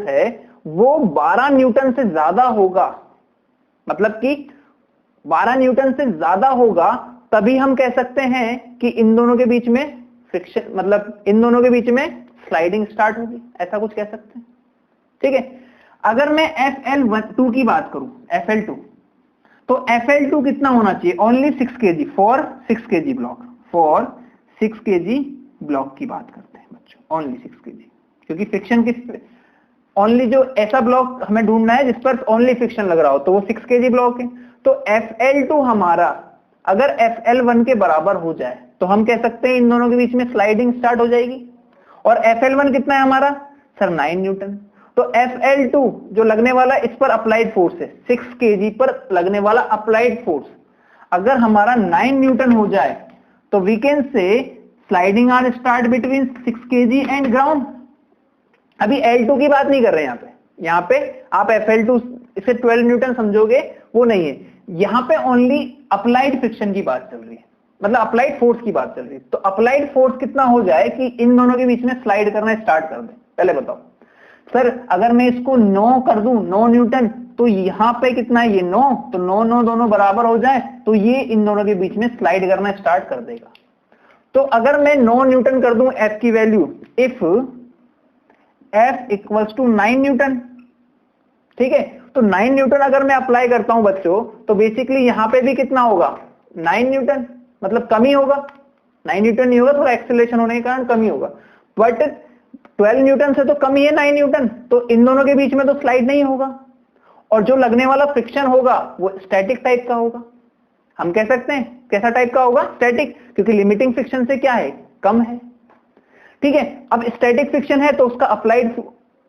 है वो 12 न्यूटन से ज्यादा होगा, मतलब कि 12 न्यूटन से ज्यादा होगा, तभी हम कह सकते हैं कि इन दोनों के बीच में फ्रिक्शन, मतलब इन दोनों के बीच में स्लाइडिंग स्टार्ट होगी, ऐसा कुछ कह सकते हैं, ठीक है। अगर मैं FL2 की बात करूं, FL2, तो FL2 कितना होना चाहिए? Only 6 kg for 6 kg block, for 6 kg block की बात करते हैं बच्चों, ओनली 6 kg, क्योंकि फ्रिक्शन किस ओनली जो ऐसा ब्लॉक हमें ढूंढना है जिस पर ओनली फ्रिक्शन लग रहा हो, तो वो 6 kg ब्लॉक है। तो FL2 हमारा अगर FL1 के बराबर हो जाए तो हम कह सकते हैं इन दोनों के बीच में स्लाइडिंग स्टार्ट हो जाएगी। और FL1 कितना है हमारा? Sir 9 Newton. तो FL2 जो लगने वाला इस पर अप्लाइड फोर्स है, 6 kg पर लगने वाला अप्लाइड फोर्स अगर हमारा 9 न्यूटन हो जाए तो we can say sliding are start between 6 kg and ground. अभी L2 की बात नहीं कर रहे यहाँ पे आप FL2 इसे 12 न्यूटन समझोगे, वो नहीं है, यहाँ पे ओनली अप्लाइड फ्रिक्शन की बात चल रही है, मतलब अप्लाइड फोर्स की बात चल रही है। तो अप्लाइड फोर्स कितना हो जाए कि इन दोनों के बीच में स्लाइड करना स्टार्ट कर दे? पहले बताओ सर, अगर मैं इसको 9 कर दूं, 9 न्यूटन, तो यहाँ पे कितना है? ये 9, तो 9 दोनों बराबर हो जाए तो ये इन दोनों के बीच में स्लाइड करना स्टार्ट कर देगा। तो अगर मैं 9 न्यूटन कर दूं F की value, if F equals to 9 newton, ठीक है, तो 9 न्यूटन अगर मैं अप्लाई करता हूं बच्चों, तो बेसिकली यहां पे भी कितना होगा? 9 न्यूटन, मतलब कमी होगा, 9 न्यूटन नहीं होगा, थोड़ा एक्सेलरेशन होने के कारण कमी होगा, बट 12 न्यूटन से तो कम ही है 9 न्यूटन, तो इन दोनों के बीच में तो स्लाइड नहीं होगा। और जो लगने वाला फ्रिक्शन होगा वो स्टैटिक टाइप का होगा। हम कह सकते हैं कैसा टाइप का होगा? स्टैटिक, क्योंकि लिमिटिंग फ्रिक्शन से क्या है? कम है, ठीक है। अब स्टैटिक फ्रिक्शन है तो उसका अप्लाइड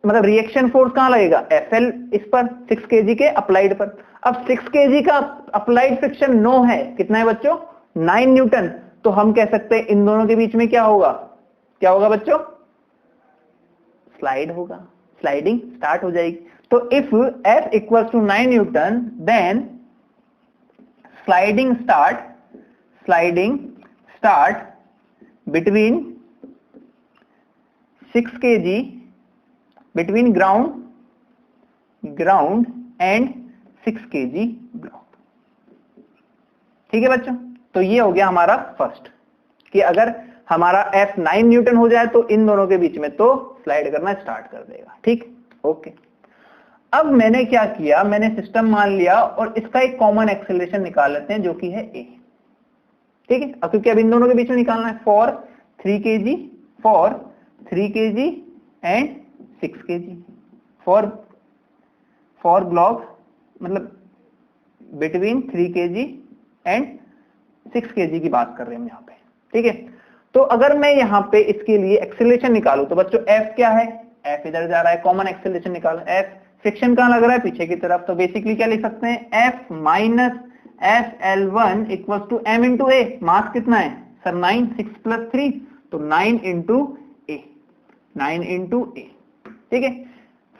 मतलब रिएक्शन फोर्स कहां लगेगा, Fl इस पर 6 kg के अप्लाइड पर। अब 6 kg का अप्लाइड फ्रिक्शन 9 है, कितना है बच्चों, 9 न्यूटन। तो हम कह सकते हैं इन दोनों के बीच में क्या होगा, क्या होगा बच्चों, स्लाइड होगा, स्लाइडिंग स्टार्ट हो जाएगी। तो if F equals to 9 newton then sliding start between 6 kg between ground and 6 kg block. ठीक है बच्चों, तो ये हो गया हमारा फर्स्ट कि अगर हमारा F 9 न्यूटन हो जाए तो इन दोनों के बीच में तो स्लाइड करना स्टार्ट कर देगा। ठीक, ओके। अब मैंने क्या किया, मैंने सिस्टम मान लिया और इसका एक कॉमन एक्सेलरेशन निकाल लेते हैं जो कि है a। ठीक है, अब क्योंकि अब इन दोनों के बीच में निकालना है, for 3 kg and 6 kg for block, मतलब बिटवीन 3 kg एंड 6 kg की बात कर रहे हैं हम यहाँ पे। ठीक है, तो अगर मैं यहाँ पे इसके लिए एक्सेलरेशन निकालूं तो बच्चों F क्या है, F इधर जा रहा है, कॉमन एक्सेलरेशन निकालो। F फ्रिक्शन कहां लग रहा है, पीछे की तरफ। तो बेसिकली क्या लिख सकते हैं, F minus FL1 equal to M into A. Mass कितना है सर, 9, 6 प्लस 3 तो 9 इंटू ए, 9 इंटू ए। ठीक है,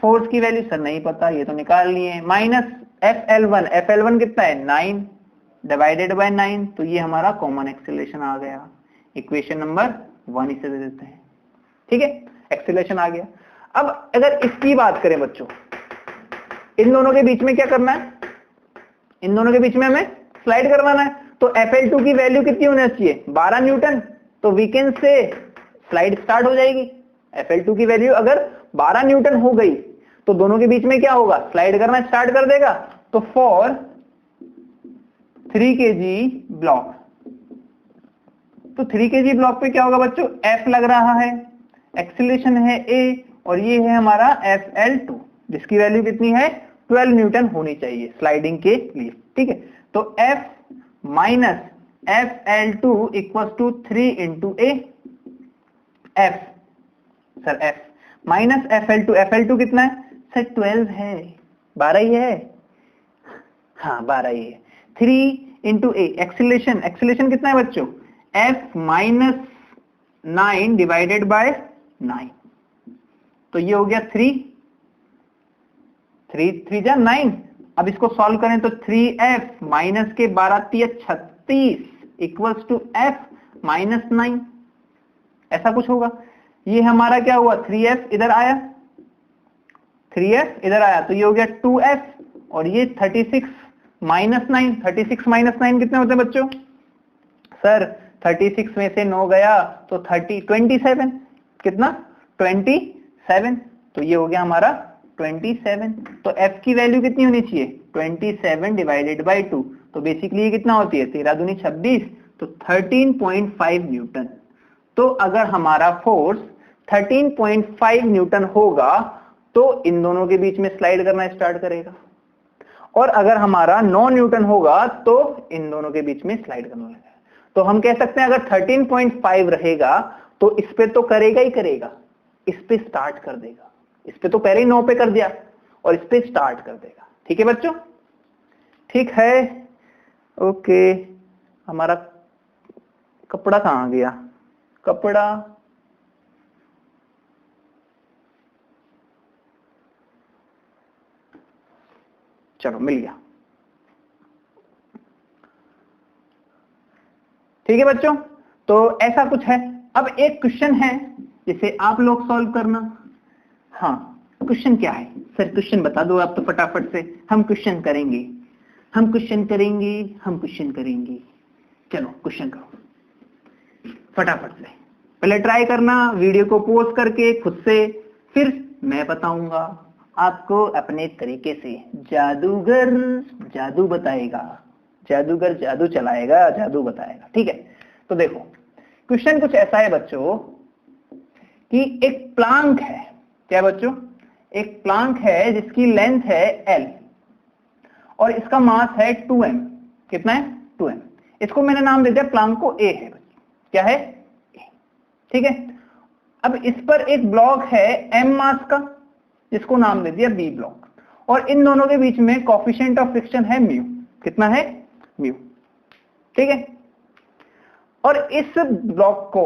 फोर्स की वैल्यू सर नहीं पता, ये तो निकाल लिए। माइनस FL1 कितना है 9 डिवाइडेड बाय 9, तो ये हमारा कॉमन एक्सेलरेशन आ गया। इक्वेशन नंबर 1 इसे दे देते हैं। ठीक है, एक्सेलरेशन आ गया। अब अगर इसकी बात करें बच्चों, इन दोनों के बीच में क्या करना है, इन दोनों के बीच में हमें स्लाइड करवाना है। तो FL2 की वैल्यू कितनी होनी चाहिए, 12 न्यूटन। तो we can say slide start हो जाएगी। FL2 की वैल्यू अगर 12 न्यूटन हो गई तो दोनों के बीच में क्या होगा, स्लाइड करना स्टार्ट कर देगा। तो फॉर 3 kg ब्लॉक, तो 3 kg ब्लॉक पे क्या होगा बच्चों, F लग रहा है, एक्सीलरेशन है a और ये है हमारा FL2 जिसकी वैल्यू कितनी है 12 न्यूटन होनी चाहिए स्लाइडिंग के लिए। ठीक है, तो F minus FL2 equal to 3 into A. F sir F minus FL2 कितना है सर, 12 है, 12 ही है, हाँ 12 ही है। 3 इंटू ए, एक्सीलरेशन कितना है बच्चों, F माइनस 9 डिवाइडेड बाय 9, तो ये हो गया 3 जा 9। अब इसको सॉल्व करें तो 3F माइनस के 12 36 इक्वल्स टू F माइनस 9, ऐसा कुछ होगा। ये हमारा क्या हुआ, 3F इधर आया, 3F इधर आया, तो ये हो गया 2F और ये 36 माइनस 9। 36 माइनस 9 कितने होते हैं बच्चों, सर 36 में से 9 गया तो 27, कितना 27, तो ये हो गया हमारा 27। तो F की वैल्यू कितनी होनी चाहिए, 27 डिवाइडेड बाय 2, तो बेसिकली ये कितना होती है 13 दूनी 26, तो 13.5 न्यूटन। तो अगर हमारा फोर्स 13.5 न्यूटन होगा तो इन दोनों के बीच में स्लाइड करना स्टार्ट करेगा, और अगर हमारा 9 न्यूटन होगा तो इन दोनों के बीच में स्लाइड करने लगेगा। तो हम कह सकते हैं अगर 13.5 रहेगा तो इस पे तो करेगा ही करेगा, इस पे स्टार्ट कर देगा, इस पे तो पहले ही 9 पे कर दिया और इस पे स्टार्ट कर देगा। ठीक है बच्चों, ठीक है, ओके। हमारा कपड़ा कहां गया, कपड़ा, चलो मिल गया। ठीक है बच्चों, तो ऐसा कुछ है। अब एक क्वेश्चन है जिसे आप लोग सॉल्व करना। हाँ, क्वेश्चन क्या है सर, क्वेश्चन बता दो आप तो फटाफट से। हम क्वेश्चन करेंगे, हम क्वेश्चन करेंगे, हम क्वेश्चन करेंगे। चलो क्वेश्चन करो फटाफट से, पहले ट्राई करना वीडियो को पॉज करके खुद से, फिर मैं बताऊंगा आपको अपने तरीके से। जादूगर जादू बताएगा, जादूगर जादू चलाएगा, जादू बताएगा। ठीक है, तो देखो क्वेश्चन कुछ ऐसा है बच्चों कि एक प्लांक है, क्या बच्चों, एक प्लांक है जिसकी लेंथ है L और इसका मास है 2m। कितना है 2m। इसको मैंने नाम दे दिया प्लांक को A है, क्या है A। ठीक है, अब इस पर एक ब्लॉक है m मास का, जिसको नाम दे दिया बी ब्लॉक, और इन दोनों के बीच में कोफिशिएंट ऑफ फ्रिक्शन है म्यू। कितना है? म्यू। ठीक है, और इस ब्लॉक को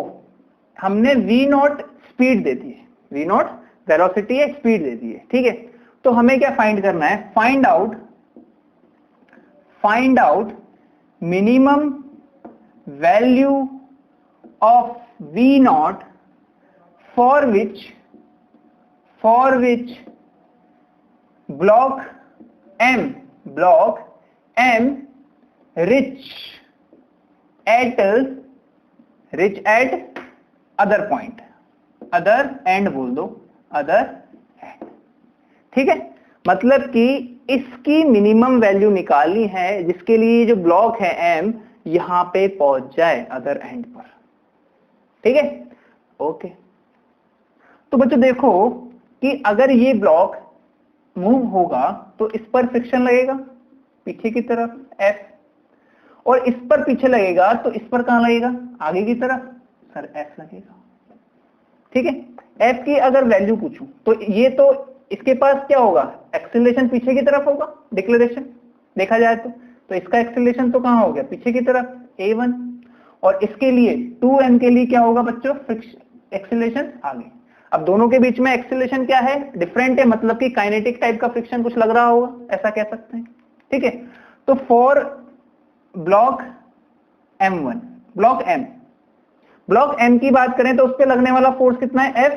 हमने वी नॉट स्पीड दे दी है, वी नॉट वेलोसिटी है, स्पीड दे दी है। ठीक है, तो हमें क्या फाइंड करना है? Find out minimum value of V naught for which block M rich at other point, other end बोल दो, other end। ठीक है, मतलब कि इसकी मिनिमम वैल्यू निकालनी है जिसके लिए जो ब्लॉक है M यहां पे पहुंच जाए अदर एंड पर। ठीक है, ओके। तो बच्चों देखो कि अगर ये ब्लॉक मूव होगा तो इस पर फ्रिक्शन लगेगा पीछे की तरफ F, और इस पर पीछे लगेगा तो इस पर कहां लगेगा? आगे की तरफ सर F लगेगा। ठीक है, F की अगर वैल्यू पूछूं तो ये तो इसके पास क्या होगा? एक्सेलरेशन पीछे की तरफ होगा, डिक्लेरेशन देखा जाए तो इसका एक्सेलरेशन तो कहां हो गया? पीछे की तरफ a1, और इसके लिए 2m के लिए क्या होगा बच्चों? फ्रिक्शन एक्सेलरेशन आगे। अब दोनों के बीच में एक्सेलरेशन क्या है? डिफरेंट है, मतलब कि काइनेटिक टाइप का फ्रिक्शन कुछ लग रहा होगा, ऐसा कह सकते हैं। ठीक है, तो for block M1, block M की बात करें तो उस पर लगने वाला फोर्स कितना है? F।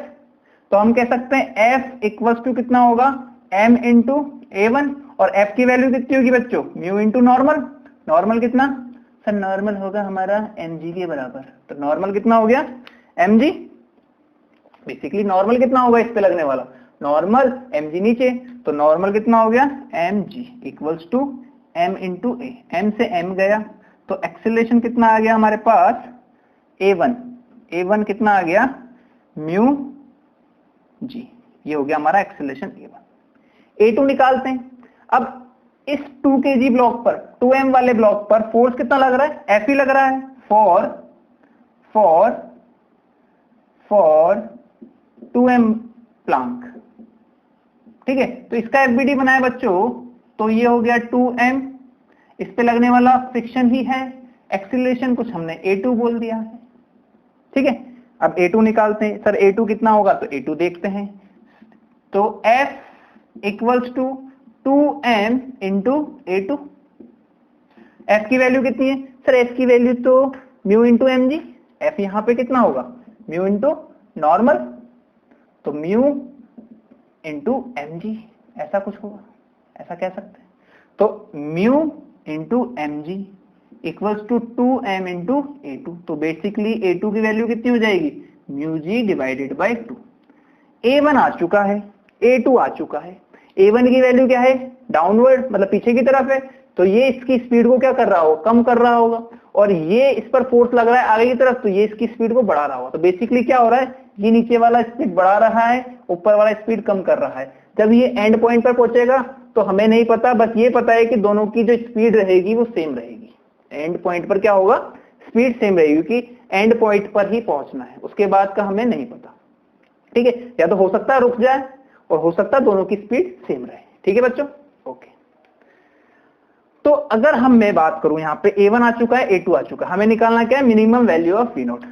तो हम कह सकते हैं F इक्वल्स टू कितना होगा? M इंटू A1, और F की वैल्यू कितनी होगी बच्चों? Mu into normal. नॉर्मल कितना? सर नॉर्मल होगा हमारा mg के बराबर। तो नॉर्मल कितना हो गया? mg। बेसिकली नॉर्मल कितना होगा इस पे लगने वाला? नॉर्मल mg नीचे, तो नॉर्मल कितना हो गया? mg equals to m into a। m से m गया तो एक्सेलरेशन कितना आ गया हमारे पास? a1 कितना आ गया? Mu g। ये हो गया हमारा एक्सेलरेशन a1। a2 निकालते हैं। अब इस 2 kg ब्लॉक पर, 2m वाले ब्लॉक पर फोर्स कितना लग रहा है? F ही लग रहा है फॉर 2m प्लांक। ठीक है, तो इसका FBD बनाए बच्चों तो ये हो गया 2m, इस पे लगने वाला फ्रिक्शन ही है, एक्सीलरेशन कुछ हमने a2 बोल दिया है। ठीक है, अब a2 निकालते हैं। सर a2 कितना होगा? तो a2 देखते हैं, तो F equals to 2m into a2। F की वैल्यू कितनी है? सर F की वैल्यू तो म्यू इंटू mg। F यहां पे कितना होगा? म्यू इंटू नॉर्मल, तो म्यू इंटू mg, ऐसा कुछ होगा, ऐसा कह सकते हैं। तो mu into mg equals to 2m into a2। तो बेसिकली a2 की वैल्यू कितनी हो जाएगी? Mu g divided by 2। a1 आ चुका है, a2 आ चुका है। a1 की वैल्यू क्या है? डाउनवर्ड, मतलब पीछे की तरफ है, तो ये इसकी स्पीड को क्या कर रहा होगा? कम कर रहा होगा, और ये इस पर फोर्स लग रहा है आगे की तरफ, तो ये इसकी स्पीड को बढ़ा रहा होगा। तो बेसिकली क्या हो रहा है? ये नीचे वाला स्पीड बढ़ा रहा है, ऊपर वाला स्पीड कम कर रहा है। जब ये एंड पॉइंट पर पहुंचेगा तो हमें नहीं पता, बस ये पता है कि दोनों की जो स्पीड रहेगी वो सेम रहेगी। एंड पॉइंट पर क्या होगा? स्पीड सेम रहेगी, क्योंकि एंड पॉइंट पर ही पहुंचना है, उसके बाद का हमें नहीं पता। ठीक है, या तो हो सकता है रुक जाए और हो सकता है दोनों की स्पीड सेम रहे। ठीक है बच्चों, ओके। तो अगर मैं बात करूं, यहां पे a1 आ चुका है, a2 आ चुका है, हमें निकालना क्या है? Minimum value of v not.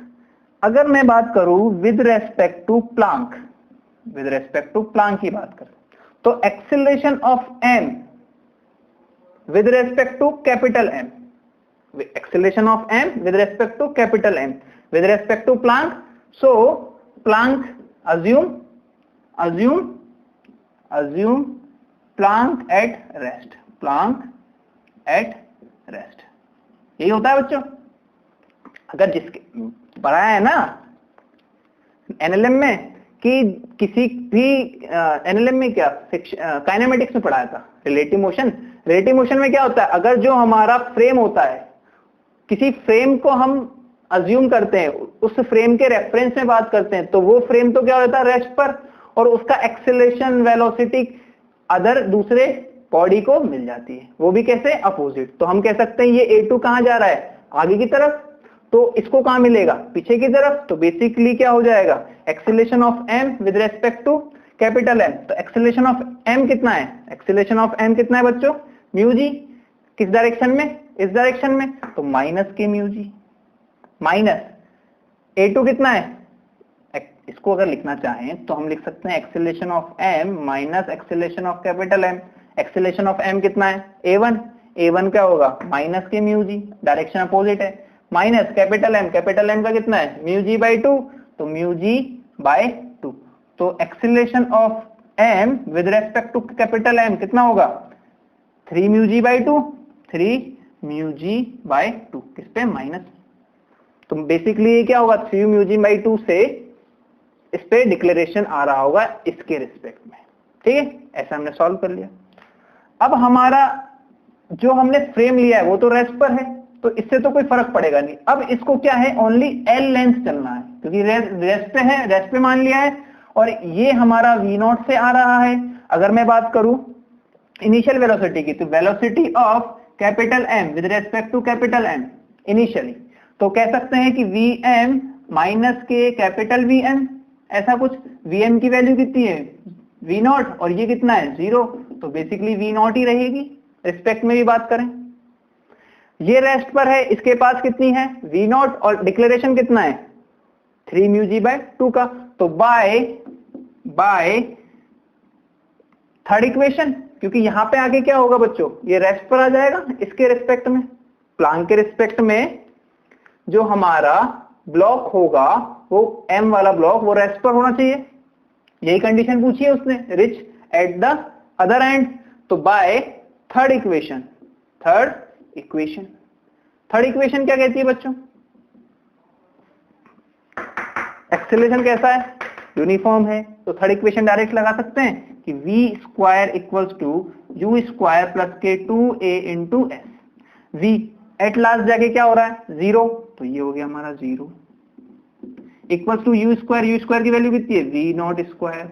अगर मैं बात करूं विद रेस्पेक्ट टू प्लांक, की बात करें तो acceleration of m with respect to capital M, acceleration of m with respect to capital M with respect to plank. So plank assume plank at rest, यही होता है बच्चों। अगर जिसके पढ़ा है ना एनएलएम में कि किसी भी एनएलएम में क्या काइनेमेटिक्स में पढ़ाया था, रिलेटिव मोशन में क्या होता है? अगर जो हमारा फ्रेम होता है, किसी फ्रेम को हम अज्यूम करते हैं, उस फ्रेम के रेफरेंस में बात करते हैं, तो वो फ्रेम तो क्या होता है? रेस्ट पर, और उसका एक्सेलरेशन वेलोसिटी अदर दूसरे बॉडी को मिल जाती है, वो भी कैसे? अपोजिट। तो हम कह सकते हैं ये a2 कहां जा रहा है? आगे की तरफ, तो इसको कहां मिलेगा? पीछे की तरफ। तो बेसिकली क्या हो जाएगा? Acceleration of m with respect to capital M, तो एक्सेलरेशन ऑफ एम कितना है, एक्सेलरेशन ऑफ एम कितना है बच्चों, म्यू जी, किस डायरेक्शन में, इस डायरेक्शन में, तो माइनस के म्यू जी, माइनस A2 कितना है, इसको अगर लिखना चाहें तो हम लिख सकते हैं acceleration of M minus acceleration of capital M. Acceleration of M कितना है, A1, A1 क्या होगा, माइनस के म्यू जी, डायरेक्शन अपोजिट है, माइनस कैपिटल एम का कितना है, म्यू जी बाई 2, तो म्यू जी बाय 2, तो acceleration of M with respect to capital M कितना होगा, 3 mu g by 2, 3 mu g by 2, किस पे, माइनस। तो बेसिकली क्या होगा, 3 म्यू जी बाई 2 से इस पे डिक्लेरेशन आ रहा होगा इसके रिस्पेक्ट में, ठीक है। ऐसा हमने सॉल्व कर लिया। अब हमारा जो हमने फ्रेम लिया है वो तो रेस्ट पर है, तो इससे तो कोई फर्क पड़ेगा नहीं। अब इसको क्या है, ओनली एल लेंथ चलना है, क्योंकि रेस्ट पे है, रेस्ट पे मान लिया है, और ये हमारा V0 से आ रहा है। अगर मैं बात करूं इनिशियल वेलोसिटी की, तो velocity of capital M with respect to capital M initially, तो कह सकते हैं कि Vm माइनस के कैपिटल Vm, ऐसा कुछ। Vm की वैल्यू कितनी है, V0, और ये कितना है, 0, तो बेसिकली V0 ही रहेगी। रिस्पेक्ट में भी बात करें, ये रेस्ट पर है, इसके पास कितनी है, V0, और डिक्लेरेशन कितना है, 3 म्यू जी बाय 2 का, तो बाय थर्ड इक्वेशन, क्योंकि यहां पे आगे क्या होगा बच्चों, ये रेस्ट पर आ जाएगा इसके रिस्पेक्ट में। प्लांक के रिस्पेक्ट में जो हमारा ब्लॉक होगा वो M वाला ब्लॉक वो रेस्ट पर होना चाहिए, यही कंडीशन पूछी है उसने, rich at the other and. तो बाय थर्ड इक्वेशन क्या कहती है बच्चों, एक्सेलरेशन कैसा है, यूनिफॉर्म है, तो थर्ड इक्वेशन डायरेक्ट लगा सकते हैं कि v square equals to u square plus के 2a into S. v at last जाके क्या हो रहा है, 0, तो ये हो गया हमारा 0, इक्वल्स टू u स्क्वायर की वैल्यू कितनी है, V0 स्क्वायर,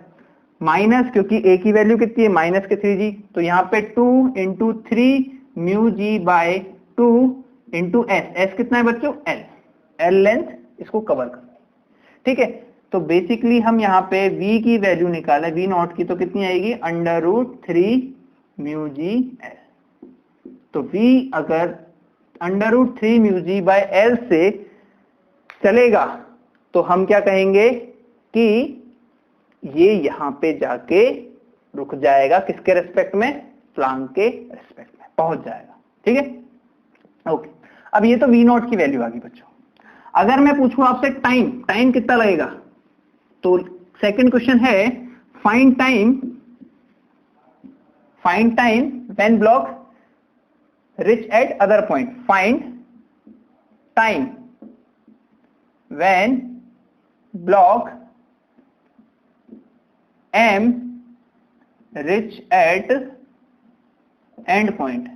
माइनस, क्योंकि a की वैल्यू कितनी है, माइनस के 3g, तो यहाँ पे 2 into 3 mu g by 2 into S कितना है बच्चों, l लेंथ इसको कवर करना, ठीक है। तो बेसिकली हम यहाँ पे v की वैल्यू निकाले, V0 की, तो कितनी आएगी, √3 म्यू जी एल। तो v अगर √3 म्यू जी बाय एल से चलेगा तो हम क्या कहेंगे कि ये यहां पे जाके रुक जाएगा, किसके रेस्पेक्ट में, प्लांक के रेस्पेक्ट में पहुंच जाएगा, ठीक है। ओके, अब ये तो V0 की वैल्यू आ गई बच्चों। अगर मैं पूछूं आपसे टाइम कितना लगेगा, तो सेकंड क्वेश्चन है find time when block reach at other point, find time when block M reach at end point,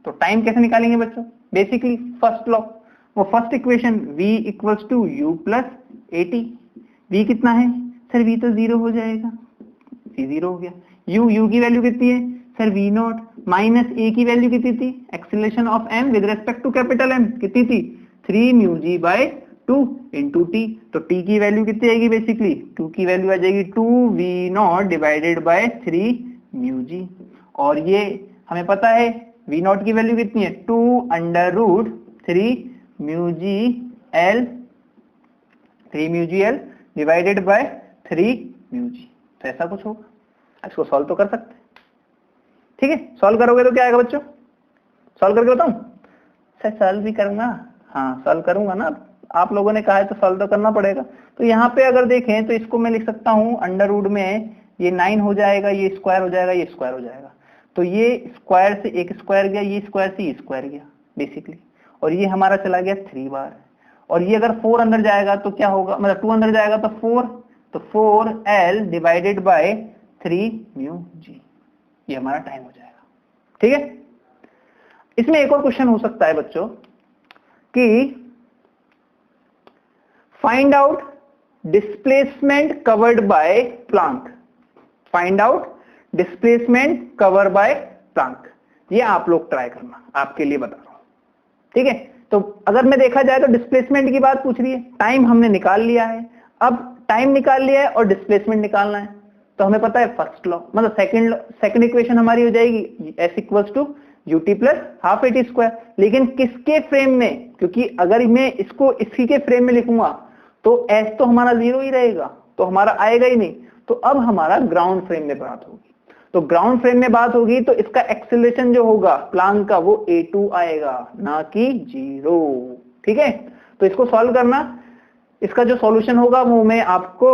तो टाइम कैसे निकालेंगे बच्चों, बेसिकली फर्स्ट लॉ, वो first equation v equals to u plus at। v कितना है sir, v तो 0 हो जाएगा, v 0 हो गया। u की वैल्यू कितनी है सर, V0, माइनस a की वैल्यू कितनी थी, acceleration of m with respect to capital M कितनी थी, 3 mu g by 2 into T, तो t की वैल्यू कितनी आएगी, बेसिकली 2 की वैल्यू आ जाएगी 2V0 डिवाइडेड बाय 3 म्यू जी, और ये हमें पता है V0 की वैल्यू कितनी है, 2√3 mu G L, 3 mu G L divided by 3 mu G, तो ऐसा कुछ होगा। इसको सॉल्व तो कर सकते हैं, ठीक है। सॉल्व करोगे तो क्या आएगा बच्चों, सॉल्व करके बताऊं सर, सॉल्व भी करूंगा, हाँ सॉल्व करूंगा ना, आप लोगों ने कहा है तो सॉल्व तो करना पड़ेगा। तो यहाँ पे अगर देखें तो इसको मैं लिख सकता हूँ अंडर रूट में, ये 9 हो जाएगा, ये स्क्वायर हो जाएगा, ये स्क्वायर हो जाएगा, तो ये स्क्वायर से एक स्क्वायर गया, ये स्क्वायर से ये स्क्वायर गया बेसिकली, और ये हमारा चला गया 3 बार, और ये अगर 4 अंदर जाएगा तो क्या होगा, मतलब 2 अंदर जाएगा तो 4, तो 4L डिवाइडेड बाय 3 म्यू जी, ये हमारा टाइम हो जाएगा, ठीक है। इसमें एक और क्वेश्चन हो सकता है बच्चों कि find out displacement covered by Planck, find out displacement cover by Planck, ये आप लोग ट्राई करना, आपके लिए बता रहा हूं, ठीक है। तो अगर मैं देखा जाए तो डिस्प्लेसमेंट की बात पूछ रही है, टाइम हमने निकाल लिया है, अब टाइम निकाल लिया है और डिस्प्लेसमेंट निकालना है, तो हमें पता है फर्स्ट लॉ, मतलब सेकंड इक्वेशन हमारी हो जाएगी s equals to ut plus half A T square. लेकिन किसके फ्रेम में, क्योंकि अगर मैं इसको इसी के फ्रेम में लिखूंगा तो s तो हमारा 0 ही रहेगा, तो हमारा आएगा ही नहीं। तो अब हमारा ग्राउंड फ्रेम में बात होगी, तो ग्राउंड फ्रेम में बात होगी तो इसका एक्सीलरेशन जो होगा प्लांक का वो a2 आएगा, ना कि 0। ठीक है, तो इसको सॉल्व करना, इसका जो सॉल्यूशन होगा वो मैं आपको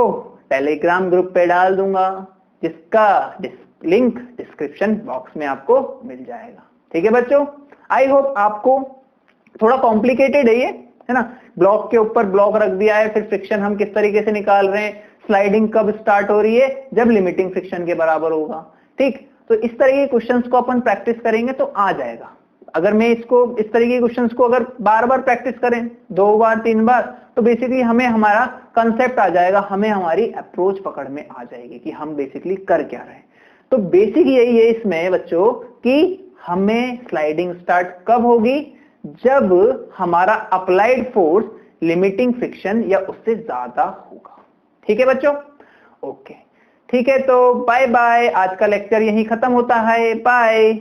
टेलीग्राम ग्रुप पे डाल दूंगा, जिसका लिंक डिस्क्रिप्शन बॉक्स में आपको मिल जाएगा। ठीक है बच्चों, आई होप आपको थोड़ा कॉम्प्लिकेटेड है ये, है ना, ब्लॉक के ऊपर ब्लॉक रख दिया है, फिर फ्रिक्शन हम किस तरीके से निकाल रहे हैं, स्लाइडिंग कब स्टार्ट हो रही है, जब लिमिटिंग फ्रिक्शन के बराबर होगा। ठीक, तो इस तरह के क्वेश्चंस को अपन प्रैक्टिस करेंगे तो आ जाएगा। अगर मैं इसको इस तरीके के क्वेश्चंस को अगर बार बार प्रैक्टिस करें, 2 बार 3 बार, तो बेसिकली हमें हमारा कंसेप्ट आ जाएगा, हमें हमारी अप्रोच पकड़ में आ जाएगी कि हम बेसिकली कर क्या रहे हैं। तो बेसिक यही है इसमें बच्चों कि हमें स्लाइडिंग स्टार्ट कब होगी, जब हमारा अप्लाइड फोर्स लिमिटिंग फ्रिक्शन या उससे ज्यादा होगा। ठीक है बच्चों, ओके, ठीक है, तो बाय बाय, आज का लेक्चर यहीं खत्म होता है, बाय।